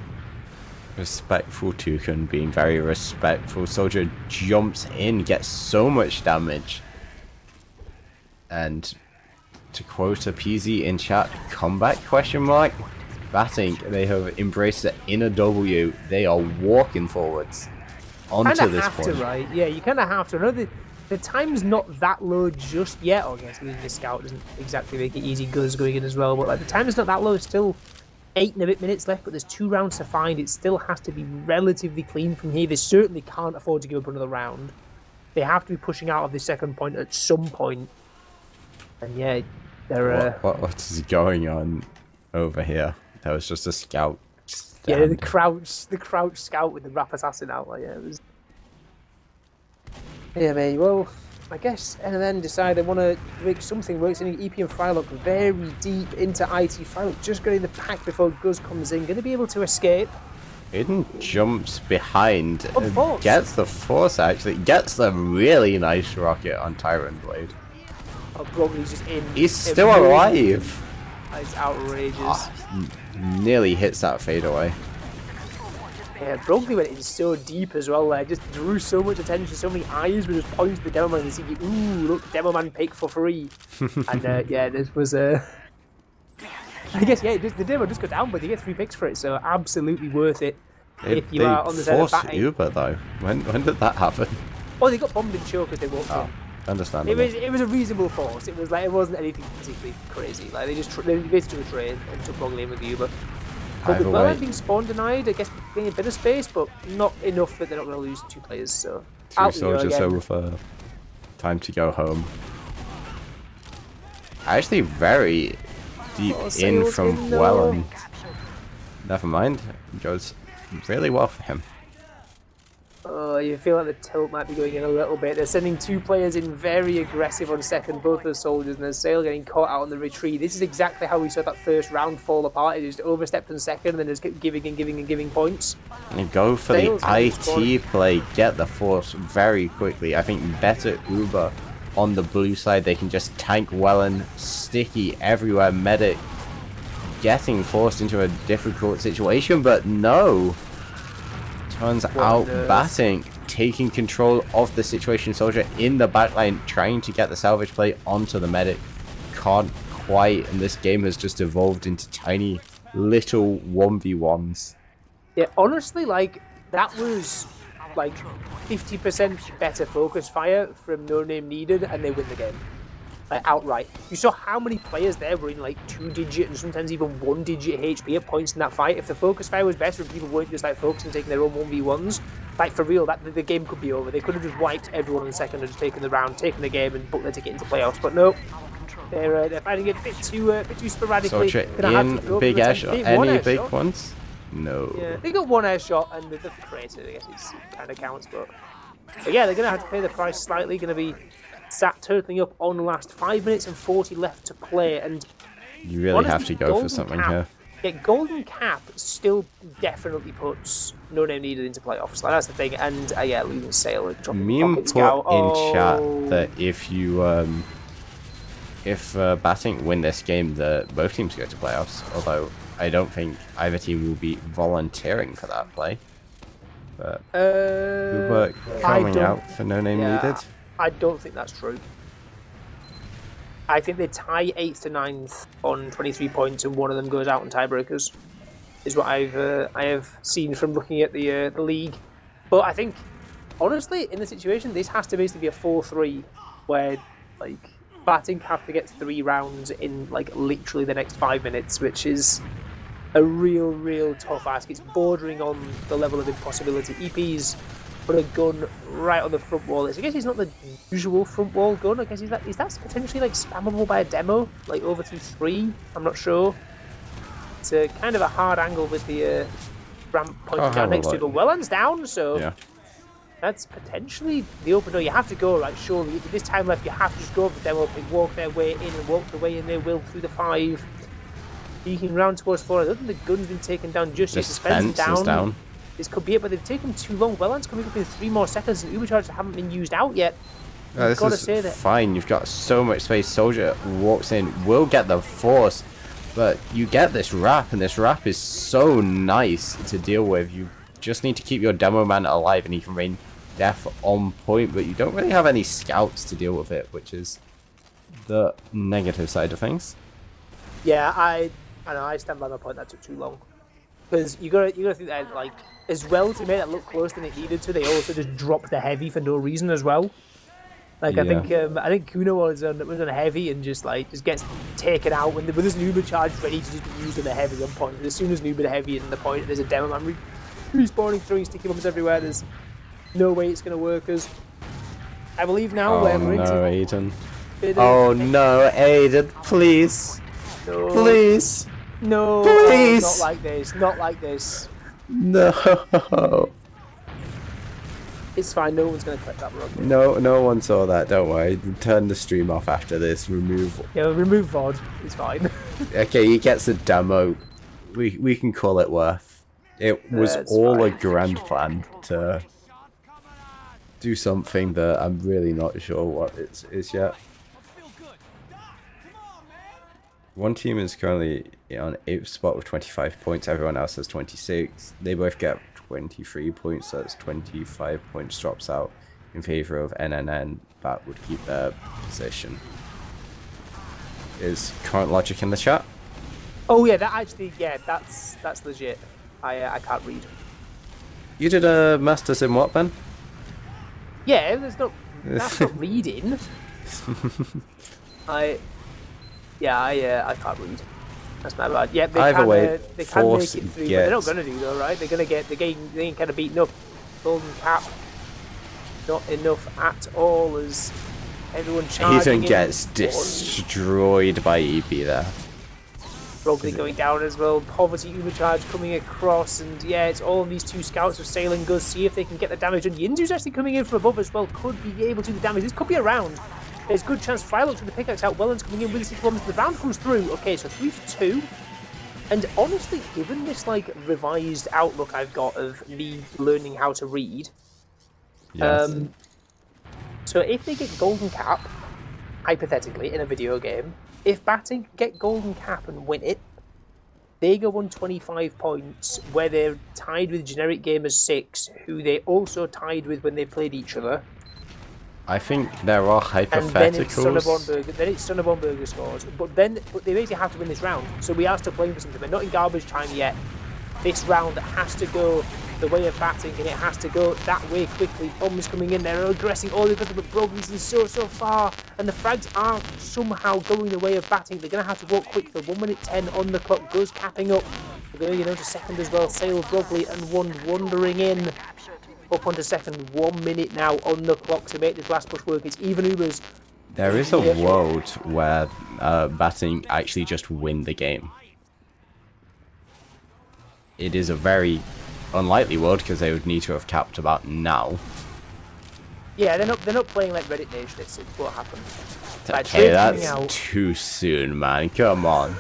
Respectful Toucan being very respectful. Soldier jumps in, gets so much damage. And to quote a PZ in chat, comeback question mark? Batting, they have embraced the inner W. They are walking forwards onto this point. Right? Yeah, you kind of have to. I know the time's not that low just yet. I guess losing the scout doesn't exactly make it easy. Guns going in as well, but like the time is not that low. It's still 8 and a bit minutes left, but there's 2 rounds to find. It still has to be relatively clean from here. They certainly can't afford to give up another round. They have to be pushing out of the second point at some point. And yeah, they're what is going on over here? That was just a scout. Yeah, the crouch scout with the rap assassin out. Like, yeah, it was. Yeah, mate. Well, I guess NLN decide they want to make something work. Sending EP and Frylock very deep into IT. Frylock just getting the pack before Guz comes in. Going to be able to escape. Aiden jumps behind. Force. Gets the force actually. Gets the really nice rocket on Tyrant Blade. Oh, Broglie's just in. He's still alive. It's outrageous. Nearly hits that fadeaway. Yeah, Broglie went in so deep as well there. Just drew so much attention. So many eyes were just pointing to the Demo Man and thinking, ooh, look, Demo Man pick for free. And yeah, this was I guess, yeah, the Demo just got down, but you get 3 picks for it, so absolutely worth it. If you are on the side of batting. Uber though. When did that happen? Oh, they got bombed in choke because they walked in. Understandable. It was a reasonable force. It wasn't anything particularly crazy. Like they basically took a train and took Broglie in with the Uber. But with Either Welland way, being spawn denied, I guess getting a bit of space, but not enough that they're not going to lose 2 players. So two out we go soldiers again. over. Time to go home. Actually, very deep in Sails from in, though. Welland. Never mind. It goes really well for him. Oh, you feel like the tilt might be going in a little bit. They're sending 2 players in very aggressive on second, both those soldiers, and there's Sale getting caught out on the retreat. This is exactly how we saw that first round fall apart. He just overstepped on second and then just kept giving and giving and giving points. And go for Sales the IT play, get the force very quickly. I think better Uber on the blue side. They can just tank Welland, sticky everywhere, medic getting forced into a difficult situation, but no. Turns out batting, taking control of the situation. Soldier in the backline, trying to get the salvage play onto the medic. Can't quite, and this game has just evolved into tiny little 1v1s. Yeah, honestly, like, that was like 50% better focus fire from No Name Needed, and they win the game. Like, outright. You saw how many players there were in like 2-digit and sometimes even 1-digit HP at points in that fight. If the focus fire was better and people weren't just like focusing taking their own 1v1s, like for real, that the game could be over. They could have just wiped everyone in the second and just taken the round, taken the game, and booked their ticket into playoffs. But no, they're fighting it a bit too sporadically. Soldier in big air shot. Any big ones? No. Yeah, they got 1 air shot and the creator, I guess it kind of counts, but yeah, they're gonna have to pay the price slightly. Gonna be sat turtling up on the last 5 minutes and 40 left to play, and you really honestly, have to go for something here. Yeah, Golden Cap still definitely puts No Name Needed into playoffs. Like, that's the thing, and yeah, losing Sale and dropping Meme put in chat that if you if Batting win this game, both teams go to playoffs. Although I don't think either team will be volunteering for that play. But Uber coming out for No Name Needed. I don't think that's true. I think they tie 8th to 9th on 23 points, and one of them goes out in tiebreakers. Is what I have seen from looking at the league. But I think, honestly, in the situation, this has to basically be a 4-3, where like Batting have to get 3 rounds in like literally the next 5 minutes, which is a real tough ask. It's bordering on the level of impossibility. EP's put a gun right on the front wall. I guess he's not the usual front wall gun. I guess is that potentially like spammable by a demo, like over through 3. I'm not sure. It's a kind of a hard angle with the ramp pointing down next to it, but Welland's down, so yeah. That's potentially the open door. You have to go, right? Surely, with this time left, you have to just go for the demo pick, walk their way in, and walk the way in their will through the 5. Peeking round towards 4. I don't think the gun's been taken down just yet. Suspense down. This could be it, but they've taken too long. Welland's coming up in 3 more seconds, and Ubercharges haven't been used out yet. This is fine. You've got so much space. Soldier walks in, will get the force, but you get this wrap, and this wrap is so nice to deal with. You just need to keep your demo man alive, and he can rain death on point, but you don't really have any scouts to deal with it, which is the negative side of things. Yeah, I know. I stand by my point. That took too long, because you gotta think that like as well to make that look closer than it needed to. They also just dropped the heavy for no reason as well. Like yeah. I think Kuno was on a heavy and just gets taken out when there's an Uber charge ready to just be used on the heavy on point. And as soon as an Uber heavy is in the point, there's a demo man respawning, throwing sticky bombs everywhere. There's no way it's gonna work. As I believe now we're into Aiden. Oh no, Aiden, please. No. Please. No. Please. Not like this. Not like this. No. It's fine. No one's going to clip that wrong. No one saw that. Don't worry. Turn the stream off after this. Remove. Yeah, remove VOD. It's fine. Okay, he gets a demo. We can call it worth. It was all fine. A grand plan to do something that I'm really not sure what it is yet. One team is currently on 8th spot with 25 points. Everyone else has 26. They both get 23 points. So that's 25 points drops out in favor of NNN. That would keep their position. Is current logic in the chat? Oh yeah, that's legit. I can't read. You did a masters in what, Ben? Yeah, that's not reading. I can't read. That's my bad. Yeah, Either way, they can Force make it through, but they're not gets... going to do though, right? They're going to get the game. They ain't kind of beaten up. Golden Cap, not enough at all as everyone charging Eden in. gets destroyed by EB there. Rogley going down as well. Poverty Ubercharge coming across, and yeah, it's all these two scouts are sailing good. See if they can get the damage. And Yinzu's actually coming in from above as well. Could be able to do the damage. This could be a round. There's good chance. Frylock's with the pickaxe out. Welland's coming in with the 6 bombs. The round comes through. Okay, so 3 for 2. And honestly, given this like revised outlook I've got of me learning how to read, Yes. so if they get Golden Cap, hypothetically in a video game, if Batting get Golden Cap and win it, they go on 25 points, where they're tied with Generic Gamers 6, who they also tied with when they played each other. I think there are And then it's hypotheticals. Sonneborn Burger scores. But they basically have to win this round. So we are still playing for something. We're not in garbage time yet. This round has to go the way of Batting, and it has to go that way quickly. Bombs coming in there, aggressing all the way, but Brogans is so far. And the frags are somehow going the way of Batting. They're going to have to walk quick for 1 minute 10 on the clock. Goes capping up. We're going to second as well. Sale Brogley and one wandering in. Up onto second, 1 minute now on the clock to make this last push work. It's even Ubers. There is a world where Batting actually just win the game. It is a very unlikely world because they would need to have capped about now. Yeah, they're not playing like Reddit Nation. It's what happened. Okay, that's too soon, man. Come on.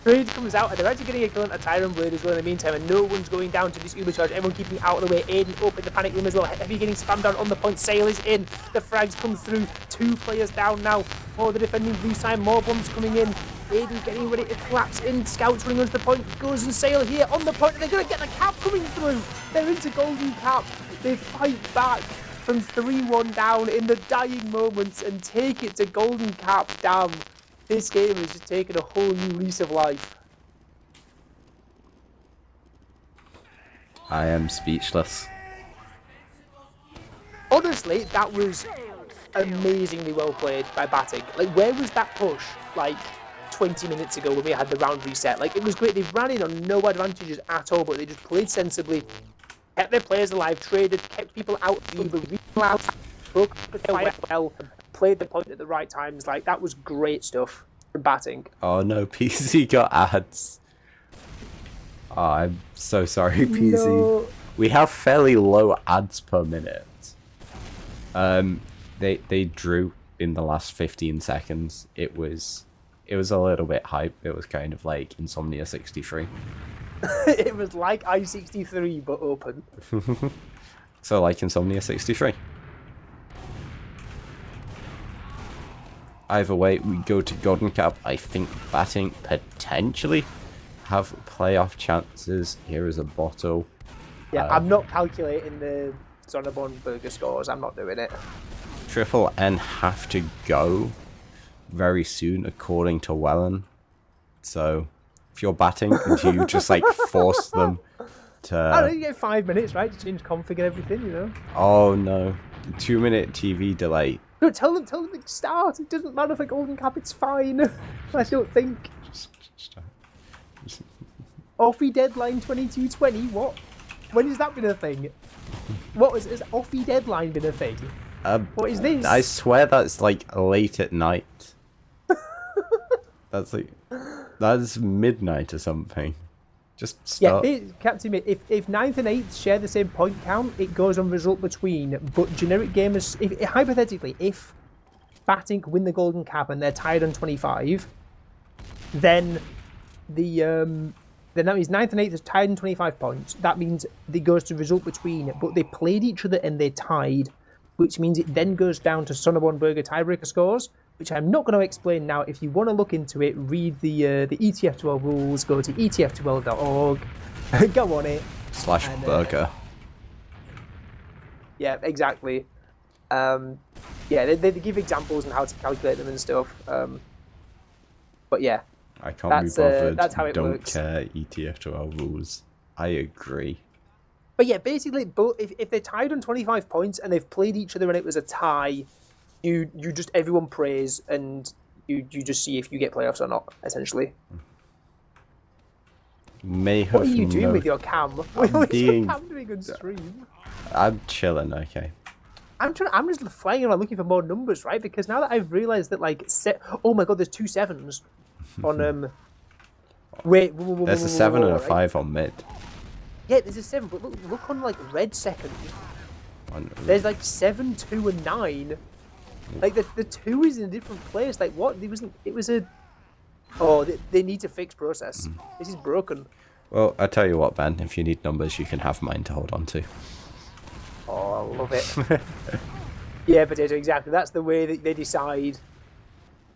Trade comes out, and they're actually getting a kill on a Tyrant Blade as well in the meantime, and no one's going down to this Ubercharge. Everyone keeping out of the way. Aiden up in the panic room as well. Heavy getting spammed down on the point. Sail is in. The frags come through. 2 players down now for the defending blue side. More bombs coming in. Aiden getting ready to collapse in. Scouts running onto the point. Goes and Sail here on the point, and they're going to get the cap coming through. They're into Golden Cap. They fight back from 3-1 down in the dying moments and take it to Golden Cap. Damn. This game has just taken a whole new lease of life. I am speechless. Honestly, that was amazingly well played by Batting. Like, where was that push, like, 20 minutes ago when we had the round reset? Like, it was great. They ran in on no advantages at all, but they just played sensibly, kept their players alive, traded, kept people out of the broke the well, played the point at the right times. Like, that was great stuff from Batting. Oh no, PC got ads. Oh, I'm so sorry, PC. No. We have fairly low ads per minute. They drew in the last 15 seconds. It was a little bit hype. It was kind of like Insomnia 63. It was like I-63 but open. So like Insomnia 63. Either way, we go to Golden Cap. I think Batting potentially have playoff chances. Here is a bottle. Yeah, I'm not calculating the Sonneborn Burger scores. I'm not doing it. Triple N have to go very soon, according to Wellen. So, if you're Batting, and you just like force them to... I don't know, you get 5 minutes, right, to change config and everything, you know? Oh no, 2-minute TV delay. No, tell them to start. It doesn't matter for Golden Cap, it's fine. I don't think. Offie deadline 2220, what? When has that been a thing? Has Offie deadline been a thing? What is this? I swear that's like late at night. That's midnight or something. Just start. Yeah, Captain Mid, if 9th and 8th share the same point count, it goes on result between. But generic gamers, hypothetically, if Batting win the Golden Cap and they're tied on 25, then then that means 9th and 8th is tied on 25 points. That means it goes to result between, but they played each other and they tied, which means it then goes down to Sonneborn Burger tiebreaker scores, which I'm not going to explain now. If you want to look into it, read the ETF2L rules, go to etf2l.org, go on it. /burger. Yeah, exactly. Yeah, they give examples on how to calculate them and stuff. But yeah. I can't be bothered. That's how it Don't works. care ETF2L rules. I agree. But yeah, basically, if they're tied on 25 points and they've played each other and it was a tie, everyone prays and you just see if you get playoffs or not, essentially. may What are have you doing with noticed. your cam? I'm What is your being. cam doing on stream? I'm chilling. Okay. I'm just flying around looking for more numbers, right? Because now that I've realised that oh my god, there's 2 sevens on Wait, There's a 7 and a right? 5 on mid. Yeah, there's a 7, but look on like red second. On, There's like 7, 2, and 9. Like the 2 is in a different place. Like what? It was a. Oh, they need to fix process. This is broken. well, I tell you what, Ben. If you need numbers, you can have mine to hold on to. Oh, I love it. Yeah, potato, exactly. That's the way that they decide.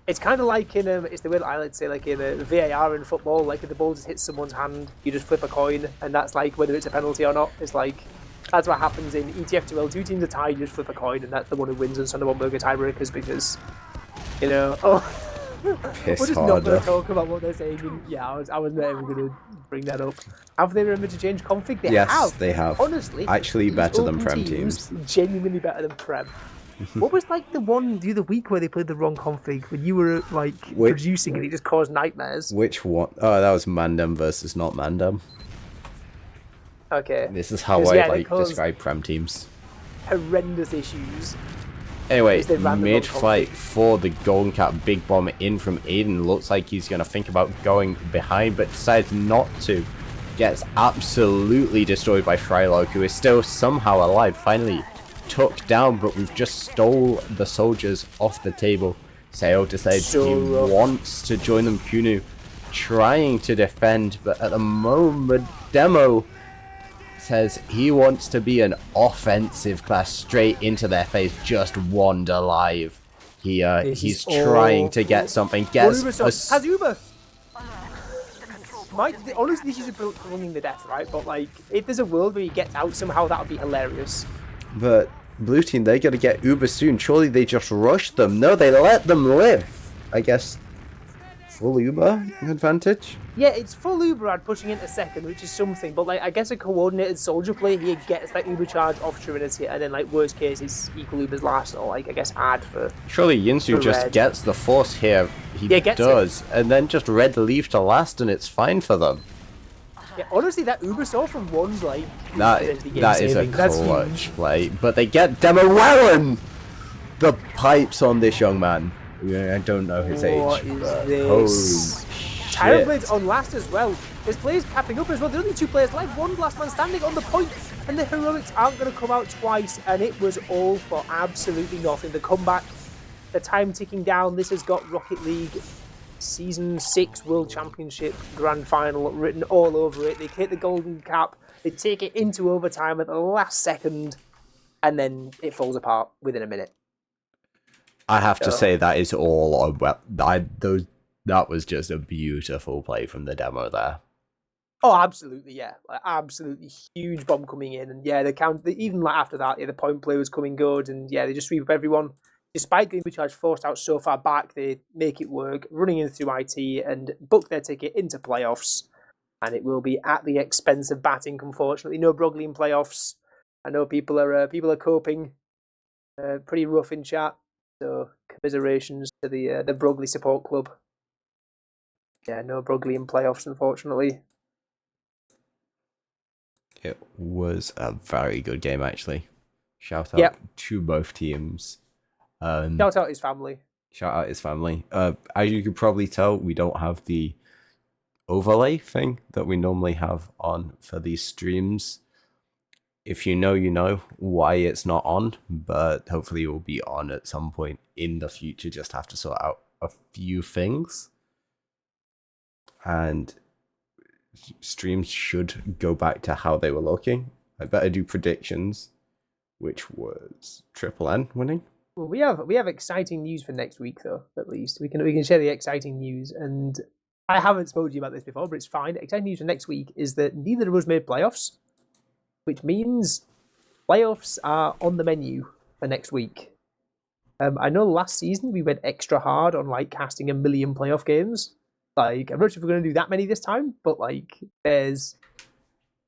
It's kind of like it's the way that I like to say, like in a VAR in football, like if the ball just hits someone's hand, you just flip a coin, and that's like whether it's a penalty or not. It's like, that's what happens in ETF2L. 2 teams are tied, you just flip a coin, and that's the one who wins, and Sunday won't burger tiebreakers because, we're Piss just not going harder. to talk about what they're saying. And yeah, I was not even going to bring that up. Have they remembered to change config? They Yes, have. they have. Honestly, Actually these better than open Prem teams. teams. Genuinely better than Prem. What was like the one the other week where they played the wrong config when you were like producing and it just caused nightmares? Which one? Oh, that was Mandem versus not Mandem. Okay. This is how 'Cause, I yeah, they like caused describe Prem teams. horrendous issues. Anyway, Is they ran the wrong mid-fight config. for the Golden Cap big bomb in from Aiden. Looks like he's going to think about going behind, but decides not to. Gets absolutely destroyed by Frylock, who is still somehow alive. Finally took down, but we've just stole the soldiers off the table. Seo decides So he rough. wants to join them. Kunu trying to defend, but at the moment, Demo says he wants to be an offensive class, straight into their face, just wander alive. He's trying to get something. Gets Has Uber. Honestly, this is prolonging the death, right? But like, if there's a world where he gets out somehow, that would be hilarious. but blue team, they gotta get Uber soon. Surely they just rushed them. No, they let them live. I guess full Uber advantage. Yeah, it's full Uber pushing into second, which is something. But like, I guess a coordinated soldier play here gets that Uber charge off Trinity, and then like worst case is equal Uber's last, or like I guess add for. Surely Yinsu For just red. gets the force here. He Yeah, does, and then just red leave to last, and it's fine for them. Yeah, honestly, that Uber saw from one's like That potentially is a game-saving. That's clutch huge. play, but they get Demowellen. The pipes on this young man. I don't know his What age. is But this? holy Tyron shit. Blade's on last as well. There's players capping up as well. There's only 2 players left. One last man standing on the point, and the heroics aren't going to come out twice. And it was all for absolutely nothing. The comeback, the time ticking down. This has got Rocket League Season 6 World Championship Grand Final written all over it. They hit the golden cap. They take it into overtime at the last second, and then it falls apart within a minute. I have to say that is all on that was just a beautiful play from the demo there. Oh, absolutely, yeah, like, absolutely huge bomb coming in, and yeah, even like after that, yeah, the point play was coming good, and yeah, they just sweep up everyone. Despite getting the charge forced out so far back, they make it work, running in through IT and book their ticket into playoffs, and it will be at the expense of batting. Unfortunately, no Brogley in playoffs. I know people are coping pretty rough in chat, so commiserations to the Brogley support club. Yeah, no Brogley in playoffs, unfortunately. It was a very good game, actually. Shout out to both teams. Shout out his family. Shout out his family. As you could probably tell, we don't have the overlay thing that we normally have on for these streams. If you know why it's not on, but hopefully it will be on at some point in the future. Just have to sort out a few things. And streams should go back to how they were looking. I better do predictions, which was Triple N winning. Well, we have exciting news for next week, though. At least we can share the exciting news. And I haven't spoken to you about this before, but it's fine. Exciting news for next week is that neither of us made playoffs, which means playoffs are on the menu for next week. I know last season we went extra hard on like casting 1 million playoff games. Like, I'm not sure if we're going to do that many this time, but like, there's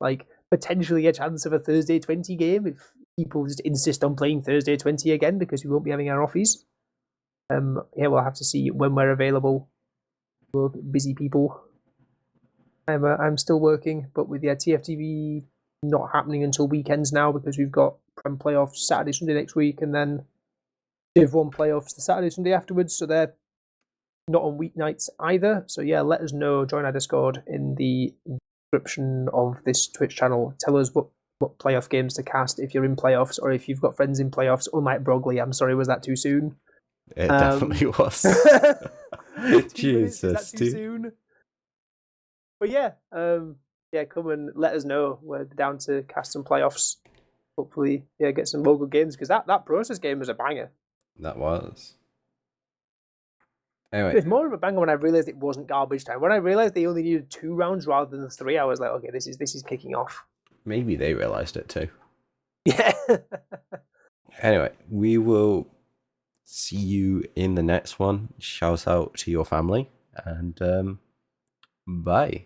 like potentially a chance of a Thursday 20 game if people just insist on playing Thursday 20 again because we won't be having our offies. Yeah, we'll have to see when we're available. We're busy people. I'm still working, but with TFTV not happening until weekends now because we've got Prem playoffs Saturday, Sunday next week, and then Div 1 playoffs the Saturday, Sunday afterwards. So they're not on weeknights either. So yeah, let us know. Join our Discord in the description of this Twitch channel. Tell us what playoff games to cast if you're in playoffs or if you've got friends in playoffs. Unlike Brogley, I'm sorry, was that too soon? It definitely was. 2 minutes, is that Jesus, too soon? But yeah, come and let us know. We're down to cast some playoffs. Hopefully, get some local games because that process game was a banger. That was. Anyway, It was more of a banger when I realized it wasn't garbage time. When I realized they only needed 2 rounds rather than 3, I was like, okay, this is kicking off. maybe they realized it too. Yeah. Anyway, we will see you in the next one. Shout out to your family and bye.